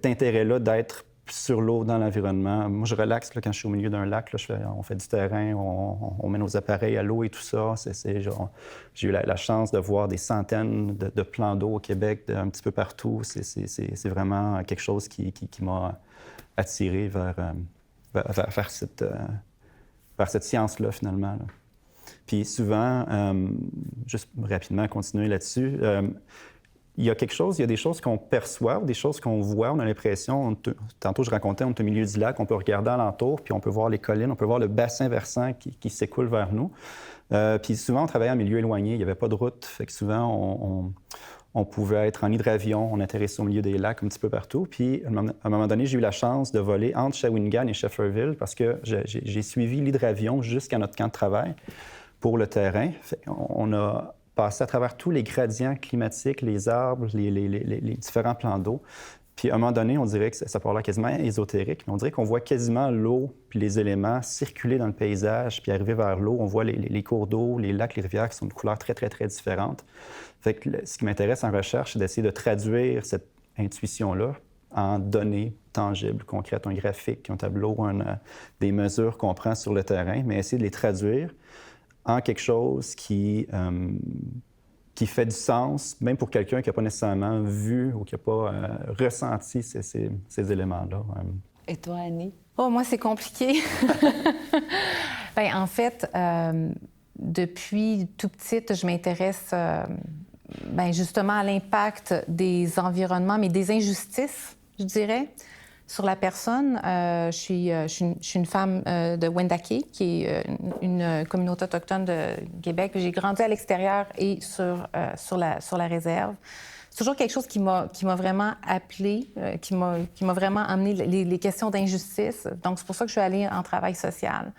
intérêt-là d'être sur l'eau, dans l'environnement. Moi, je relaxe là, quand je suis au milieu d'un lac. Là, on fait du terrain, on met nos appareils à l'eau et tout ça. J'ai eu la chance de voir des centaines de plans d'eau au Québec, un petit peu partout. C'est vraiment quelque chose qui m'a attiré vers cette science-là, finalement. Là. Puis souvent, juste rapidement continuer là-dessus, il y a des choses qu'on perçoit, des choses qu'on voit, on a l'impression, tantôt je racontais, on est au milieu du lac, on peut regarder alentour, puis on peut voir les collines, on peut voir le bassin versant qui s'écoule vers nous. Puis souvent, on travaillait en milieu éloigné, il n'y avait pas de route, fait que souvent, on pouvait être en hydravion, on atterrissait au milieu des lacs un petit peu partout. Puis, à un moment donné, j'ai eu la chance de voler entre Shawinigan et Shefferville parce que j'ai suivi l'hydravion jusqu'à notre camp de travail pour le terrain. On a passé à travers tous les gradients climatiques, les arbres, les différents plans d'eau. Puis, à un moment donné, on dirait que ça peut l'air quasiment ésotérique, mais on dirait qu'on voit quasiment l'eau puis les éléments circuler dans le paysage puis arriver vers l'eau. On voit les cours d'eau, les lacs, les rivières qui sont de couleurs très, très, très différentes. Fait que ce qui m'intéresse en recherche, c'est d'essayer de traduire cette intuition-là en données tangibles, concrètes, un graphique, un tableau, des mesures qu'on prend sur le terrain, mais essayer de les traduire en quelque chose qui fait du sens, même pour quelqu'un qui n'a pas nécessairement vu ou qui n'a pas ressenti ces éléments-là. Et toi, Annie? Oh, moi, c'est compliqué. Bien, en fait, depuis tout petite, je m'intéresse justement à l'impact des environnements, mais des injustices, je dirais, sur la personne. Je suis une femme de Wendake, qui est une communauté autochtone de Québec. J'ai grandi à l'extérieur et sur la réserve. C'est toujours quelque chose qui m'a vraiment appelée, qui m'a vraiment amené les questions d'injustice. Donc, c'est pour ça que je suis allée en travail social.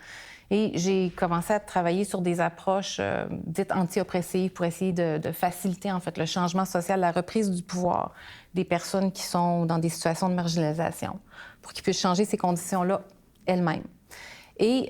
Et j'ai commencé à travailler sur des approches dites anti-oppressives pour essayer de faciliter, en fait, le changement social, la reprise du pouvoir des personnes qui sont dans des situations de marginalisation, pour qu'ils puissent changer ces conditions-là elles-mêmes. Et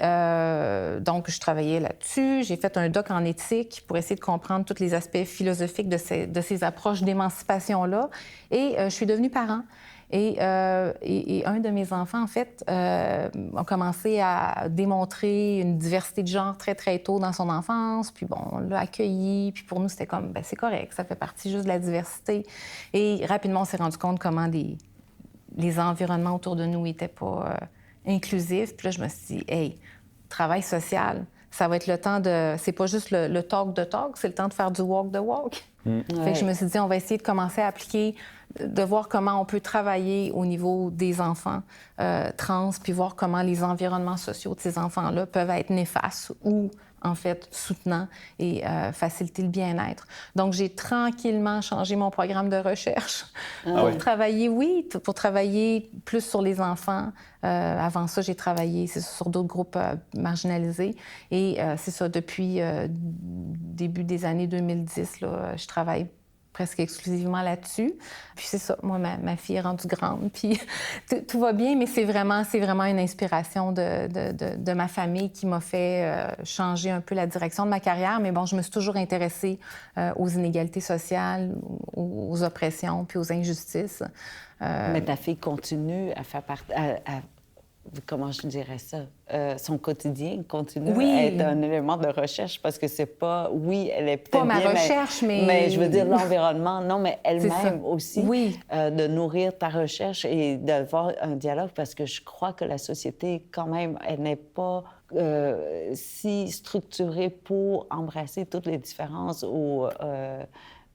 donc, je travaillais là-dessus. J'ai fait un doc en éthique pour essayer de comprendre tous les aspects philosophiques de ces approches d'émancipation-là. Et je suis devenue parent. Et un de mes enfants, en fait, a commencé à démontrer une diversité de genre très, très tôt dans son enfance. Puis bon, on l'a accueilli. Puis pour nous, c'était comme, bien, c'est correct, ça fait partie juste de la diversité. Et rapidement, on s'est rendu compte comment les environnements autour de nous n'étaient pas inclusifs. Puis là, je me suis dit, hey, travail social, ça va être le temps de... C'est pas juste le talk de talk, c'est le temps de faire du walk de walk. Fait que je me suis dit, on va essayer de commencer à appliquer, de voir comment on peut travailler au niveau des enfants trans, puis voir comment les environnements sociaux de ces enfants-là peuvent être néfastes ou, en fait, soutenants et faciliter le bien-être. Donc, j'ai tranquillement changé mon programme de recherche pour travailler plus sur les enfants. Avant ça, j'ai travaillé sur d'autres groupes marginalisés. Et c'est ça, depuis début des années 2010, là, je travaille presque exclusivement là-dessus. Puis c'est ça, moi, ma fille est rendue grande, puis tout va bien, mais c'est vraiment une inspiration de ma famille qui m'a fait changer un peu la direction de ma carrière. Mais bon, je me suis toujours intéressée aux inégalités sociales, aux oppressions, puis aux injustices. Mais ta fille continue à faire comment je dirais ça, son quotidien continue Oui. à être un élément de recherche parce que c'est pas, oui, elle est peut-être Pas ma bien, recherche, mais... mais je veux dire l'environnement, non, mais C'est ça. elle-même aussi, Oui. de nourrir ta recherche et d'avoir un dialogue parce que je crois que la société, quand même, elle n'est pas si structurée pour embrasser toutes les différences ou...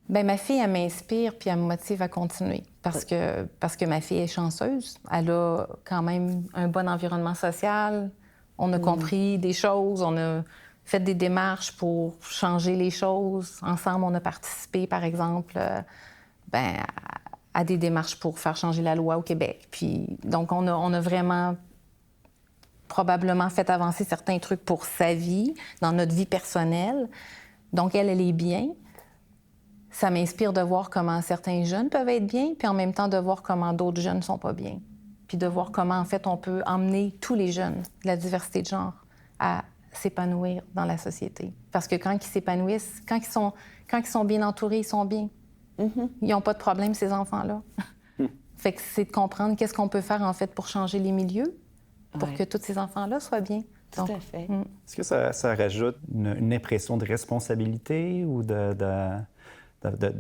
Bien, ma fille, elle m'inspire puis elle me motive à continuer parce que ma fille est chanceuse. Elle a quand même un bon environnement social. On a compris des choses, on a fait des démarches pour changer les choses. Ensemble, on a participé, par exemple, à des démarches pour faire changer la loi au Québec. Puis, donc, on a vraiment probablement fait avancer certains trucs pour sa vie, dans notre vie personnelle. Donc, elle est bien. Ça m'inspire de voir comment certains jeunes peuvent être bien, puis en même temps de voir comment d'autres jeunes ne sont pas bien. Puis de voir comment, en fait, on peut emmener tous les jeunes de la diversité de genre à s'épanouir dans la société. Parce que quand ils s'épanouissent, quand ils sont bien entourés, ils sont bien. Ils n'ont pas de problème, ces enfants-là. Fait que c'est de comprendre qu'est-ce qu'on peut faire, en fait, pour changer les milieux, pour que tous ces enfants-là soient bien. Tout à fait. Est-ce que ça rajoute une impression de responsabilité ou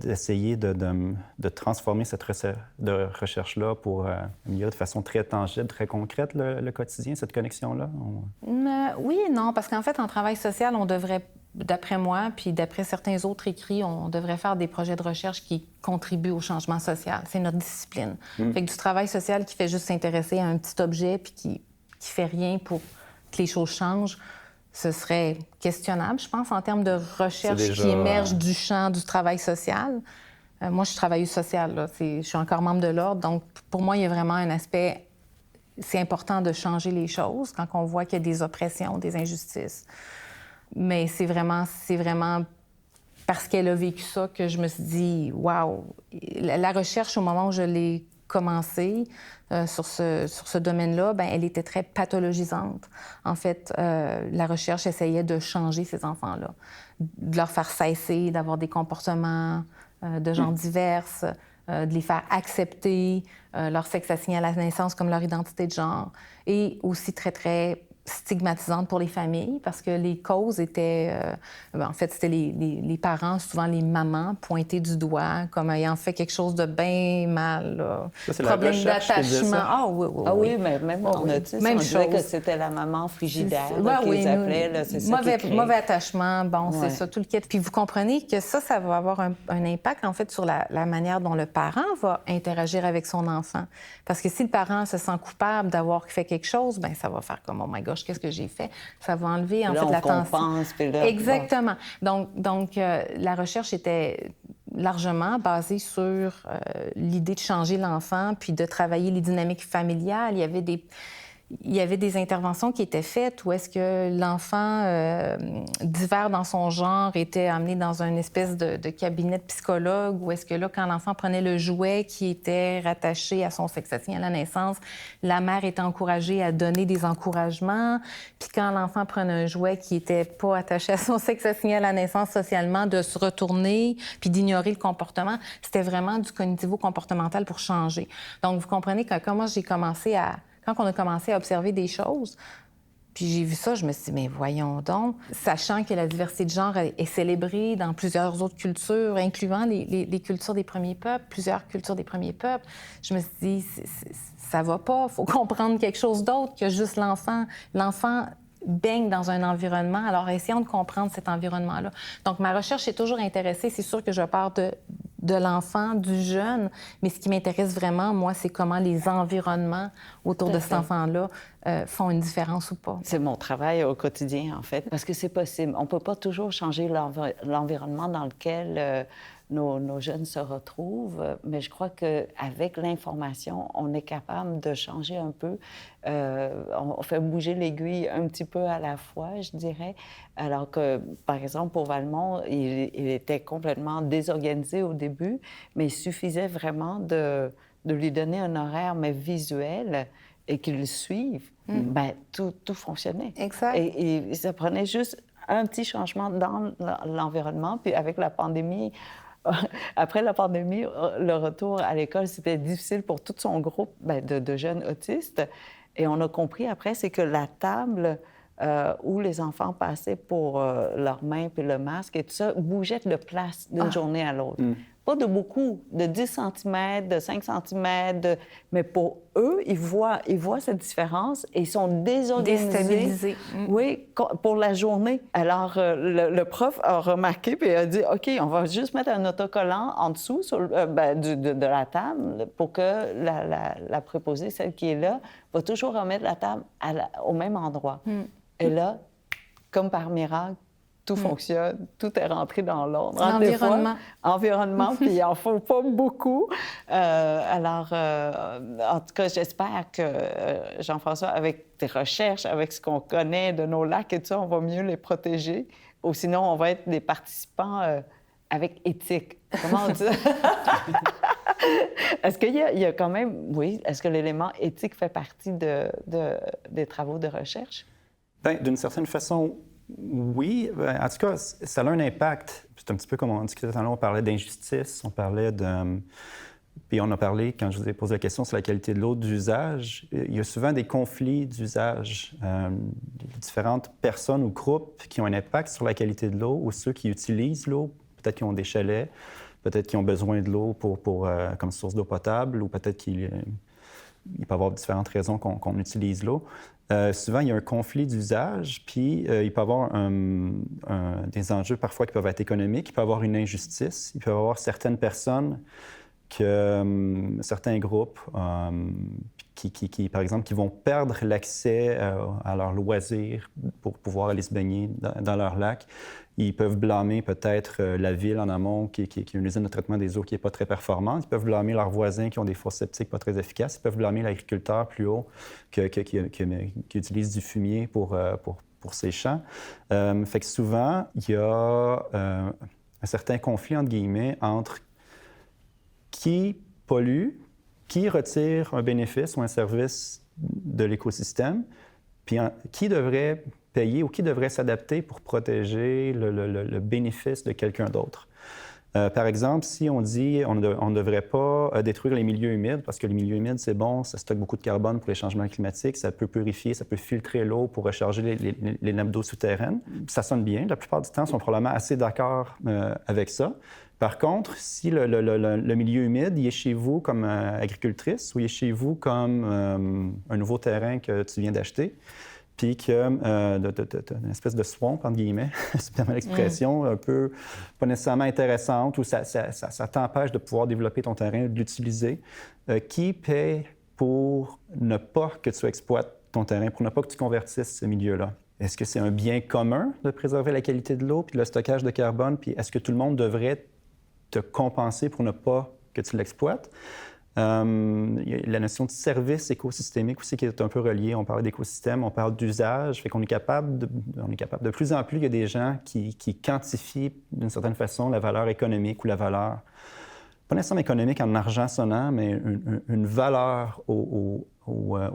d'essayer de transformer cette recherche-là pour améliorer de façon très tangible, très concrète le quotidien, cette connexion-là? Oui et non, parce qu'en fait, en travail social, on devrait, d'après moi, puis d'après certains autres écrits, on devrait faire des projets de recherche qui contribuent au changement social. C'est notre discipline. Fait que du travail social qui fait juste s'intéresser à un petit objet puis qui fait rien pour que les choses changent, ce serait questionnable, je pense, en termes de recherche qui émerge du champ du travail social. Moi, je suis travailleuse sociale, là. Je suis encore membre de l'Ordre, donc pour moi, il y a vraiment un aspect... C'est important de changer les choses quand on voit qu'il y a des oppressions, des injustices. Mais c'est vraiment parce qu'elle a vécu ça que je me suis dit, waouh, la recherche, au moment où je l'ai commencé sur ce domaine-là, bien, elle était très pathologisante. En fait, la recherche essayait de changer ces enfants-là, de leur faire cesser d'avoir des comportements de genre divers, de les faire accepter leur sexe assigné à la naissance comme leur identité de genre, et aussi très, très stigmatisante pour les familles parce que les causes étaient... en fait, c'était les parents, souvent les mamans, pointés du doigt comme ayant fait quelque chose de bien mal. Là. Ça, c'est problème la recherche d'attachement. Ah oui, oui, oui. Ah oui, mais même en autisme, même on disait chose. que c'était la maman frigidaire Ouais, qu'ils appelaient. Là, c'est ça qui crée. Mauvais attachement, bon, Ouais. c'est ça, tout le kit. Puis vous comprenez que ça va avoir un impact, en fait, sur la manière dont le parent va interagir avec son enfant. Parce que si le parent se sent coupable d'avoir fait quelque chose, bien, ça va faire comme, oh my gosh, qu'est-ce que j'ai fait? Ça va enlever, en Là, fait, on la tension. compense, puis là, Exactement. Donc la recherche était largement basée sur l'idée de changer l'enfant puis de travailler les dynamiques familiales. Il y avait des interventions qui étaient faites où est-ce que l'enfant divers dans son genre était amené dans une espèce de cabinet de psychologue, où est-ce que là, quand l'enfant prenait le jouet qui était rattaché à son sexe assigné à la naissance, la mère était encouragée à donner des encouragements. Puis quand l'enfant prenait un jouet qui n'était pas attaché à son sexe assigné à la naissance socialement, de se retourner puis d'ignorer le comportement. C'était vraiment du cognitivo-comportemental pour changer. Donc, vous comprenez que quand on a commencé à observer des choses, puis j'ai vu ça, je me suis dit, mais voyons donc, sachant que la diversité de genre est célébrée dans plusieurs autres cultures, incluant les cultures des premiers peuples, plusieurs cultures des premiers peuples, je me suis dit, ça va pas, il faut comprendre quelque chose d'autre que juste l'enfant. L'enfant baigne dans un environnement, alors essayons de comprendre cet environnement-là. Donc, ma recherche est toujours intéressée, c'est sûr que je pars de l'enfant, du jeune, mais ce qui m'intéresse vraiment, moi, c'est comment les environnements autour de cet enfant-là font une différence ou pas. C'est mon travail au quotidien, en fait, parce que c'est possible. On ne peut pas toujours changer l'environnement dans lequel nos jeunes se retrouvent, mais je crois qu'avec l'information, on est capable de changer un peu. On fait bouger l'aiguille un petit peu à la fois, je dirais. Alors que, par exemple, pour Valmont, il était complètement désorganisé au début, mais il suffisait vraiment de lui donner un horaire, mais visuel, et qu'il le suive. Bien, tout fonctionnait. Exact. Et ça prenait juste un petit changement dans l'environnement. Puis avec la pandémie, après la pandémie, le retour à l'école, c'était difficile pour tout son groupe de jeunes autistes. Et on a compris après, c'est que la table où les enfants passaient pour leurs mains puis le masque et tout ça bougeait de place d'une journée à l'autre. Pas de beaucoup, de 10 cm, de 5 cm, mais pour eux, ils voient cette différence et ils sont désorganisés. Déstabilisés. Oui, pour la journée. Alors, le prof a remarqué puis a dit, OK, on va juste mettre un autocollant en dessous de la table pour que la préposée, celle qui est là, va toujours remettre la table au même endroit. Et là, comme par miracle, tout fonctionne, tout est rentré dans l'ordre. Environnement, puis il n'en faut pas beaucoup. En tout cas, j'espère que, Jean-François, avec tes recherches, avec ce qu'on connaît de nos lacs et tout ça, on va mieux les protéger. Ou sinon, on va être des participants avec éthique. Comment on dit? Est-ce qu'il y a quand même... Oui, est-ce que l'élément éthique fait partie des travaux de recherche? Bien, d'une certaine façon, oui. En tout cas, ça a un impact. C'est un petit peu comme on discutait tout à l'heure, on parlait d'injustice, on parlait de... Puis on a parlé, quand je vous ai posé la question sur la qualité de l'eau, d'usage. Il y a souvent des conflits d'usage. Différentes personnes ou groupes qui ont un impact sur la qualité de l'eau ou ceux qui utilisent l'eau, peut-être qu'ils ont des chalets, peut-être qu'ils ont besoin de l'eau comme source d'eau potable ou peut-être qu'il peut y avoir différentes raisons qu'on utilise l'eau. Souvent, il y a un conflit d'usage, puis il peut y avoir des enjeux parfois qui peuvent être économiques, il peut y avoir une injustice, il peut y avoir certaines personnes, certains groupes qui, par exemple, qui vont perdre l'accès à leurs loisirs pour pouvoir aller se baigner dans leur lac. Ils peuvent blâmer peut-être la ville en amont qui a une usine de traitement des eaux qui n'est pas très performante. Ils peuvent blâmer leurs voisins qui ont des fosses septiques pas très efficaces. Ils peuvent blâmer l'agriculteur plus haut qui utilise du fumier pour ses champs. Fait que souvent, il y a un certain conflit, entre guillemets, entre qui pollue, qui retire un bénéfice ou un service de l'écosystème, puis qui devrait payer ou qui devrait s'adapter pour protéger le bénéfice de quelqu'un d'autre. Par exemple, si on dit on ne devrait pas détruire les milieux humides, parce que les milieux humides, c'est bon, ça stocke beaucoup de carbone pour les changements climatiques, ça peut purifier, ça peut filtrer l'eau pour recharger les nappes d'eau souterraines. Ça sonne bien. La plupart du temps, ils sont probablement assez d'accord avec ça. Par contre, si le milieu humide, il est chez vous comme agricultrice ou il est chez vous comme un nouveau terrain que tu viens d'acheter, puis qu'il y a une espèce de swamp, entre guillemets, c'est bien l'expression, un peu pas nécessairement intéressante, où ça t'empêche de pouvoir développer ton terrain, de l'utiliser. Qui paie pour ne pas que tu exploites ton terrain, pour ne pas que tu convertisses ce milieu-là? Est-ce que c'est un bien commun de préserver la qualité de l'eau puis le stockage de carbone? Puis est-ce que tout le monde devrait te compenser pour ne pas que tu l'exploites? Il y a la notion de service écosystémique aussi qui est un peu reliée. On parle d'écosystème, on parle d'usage. Fait qu'on est capable de plus en plus, il y a des gens qui quantifient d'une certaine façon la valeur économique ou la valeur, pas nécessairement économique en argent sonnant, mais une valeur au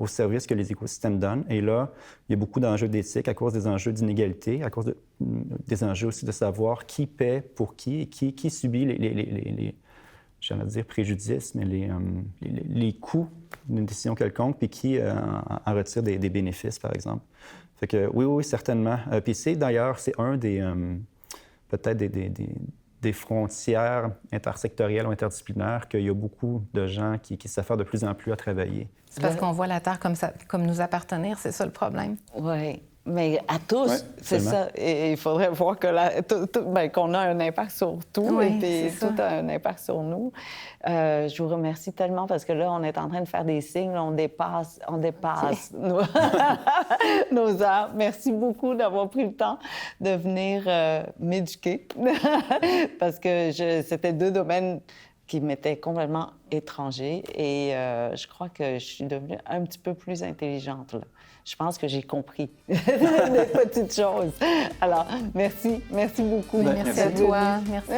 service que les écosystèmes donnent. Et là, il y a beaucoup d'enjeux d'éthique à cause des enjeux d'inégalité, à cause des enjeux aussi de savoir qui paie pour qui et qui subit les j'allais dire préjudice, mais les coûts d'une décision quelconque, puis qui en retire des bénéfices, par exemple. Fait que oui, certainement. Puis d'ailleurs, c'est un des, peut-être des frontières intersectorielles ou interdisciplinaires qu'il y a beaucoup de gens qui s'affairent de plus en plus à travailler. C'est parce qu'on voit la Terre comme nous appartenir, c'est ça le problème. Oui. Mais à tous, ouais, c'est ça. Et il faudrait voir qu'on a un impact sur tout et tout a un impact sur nous. Je vous remercie tellement parce que là, on est en train de faire des signes, là, on dépasse nos heures. Merci beaucoup d'avoir pris le temps de venir m'éduquer parce que c'était deux domaines qui m'étaient complètement étrangers et je crois que je suis devenue un petit peu plus intelligente, là. Je pense que j'ai compris des petites choses. Alors, merci beaucoup. Merci à toi. Merci.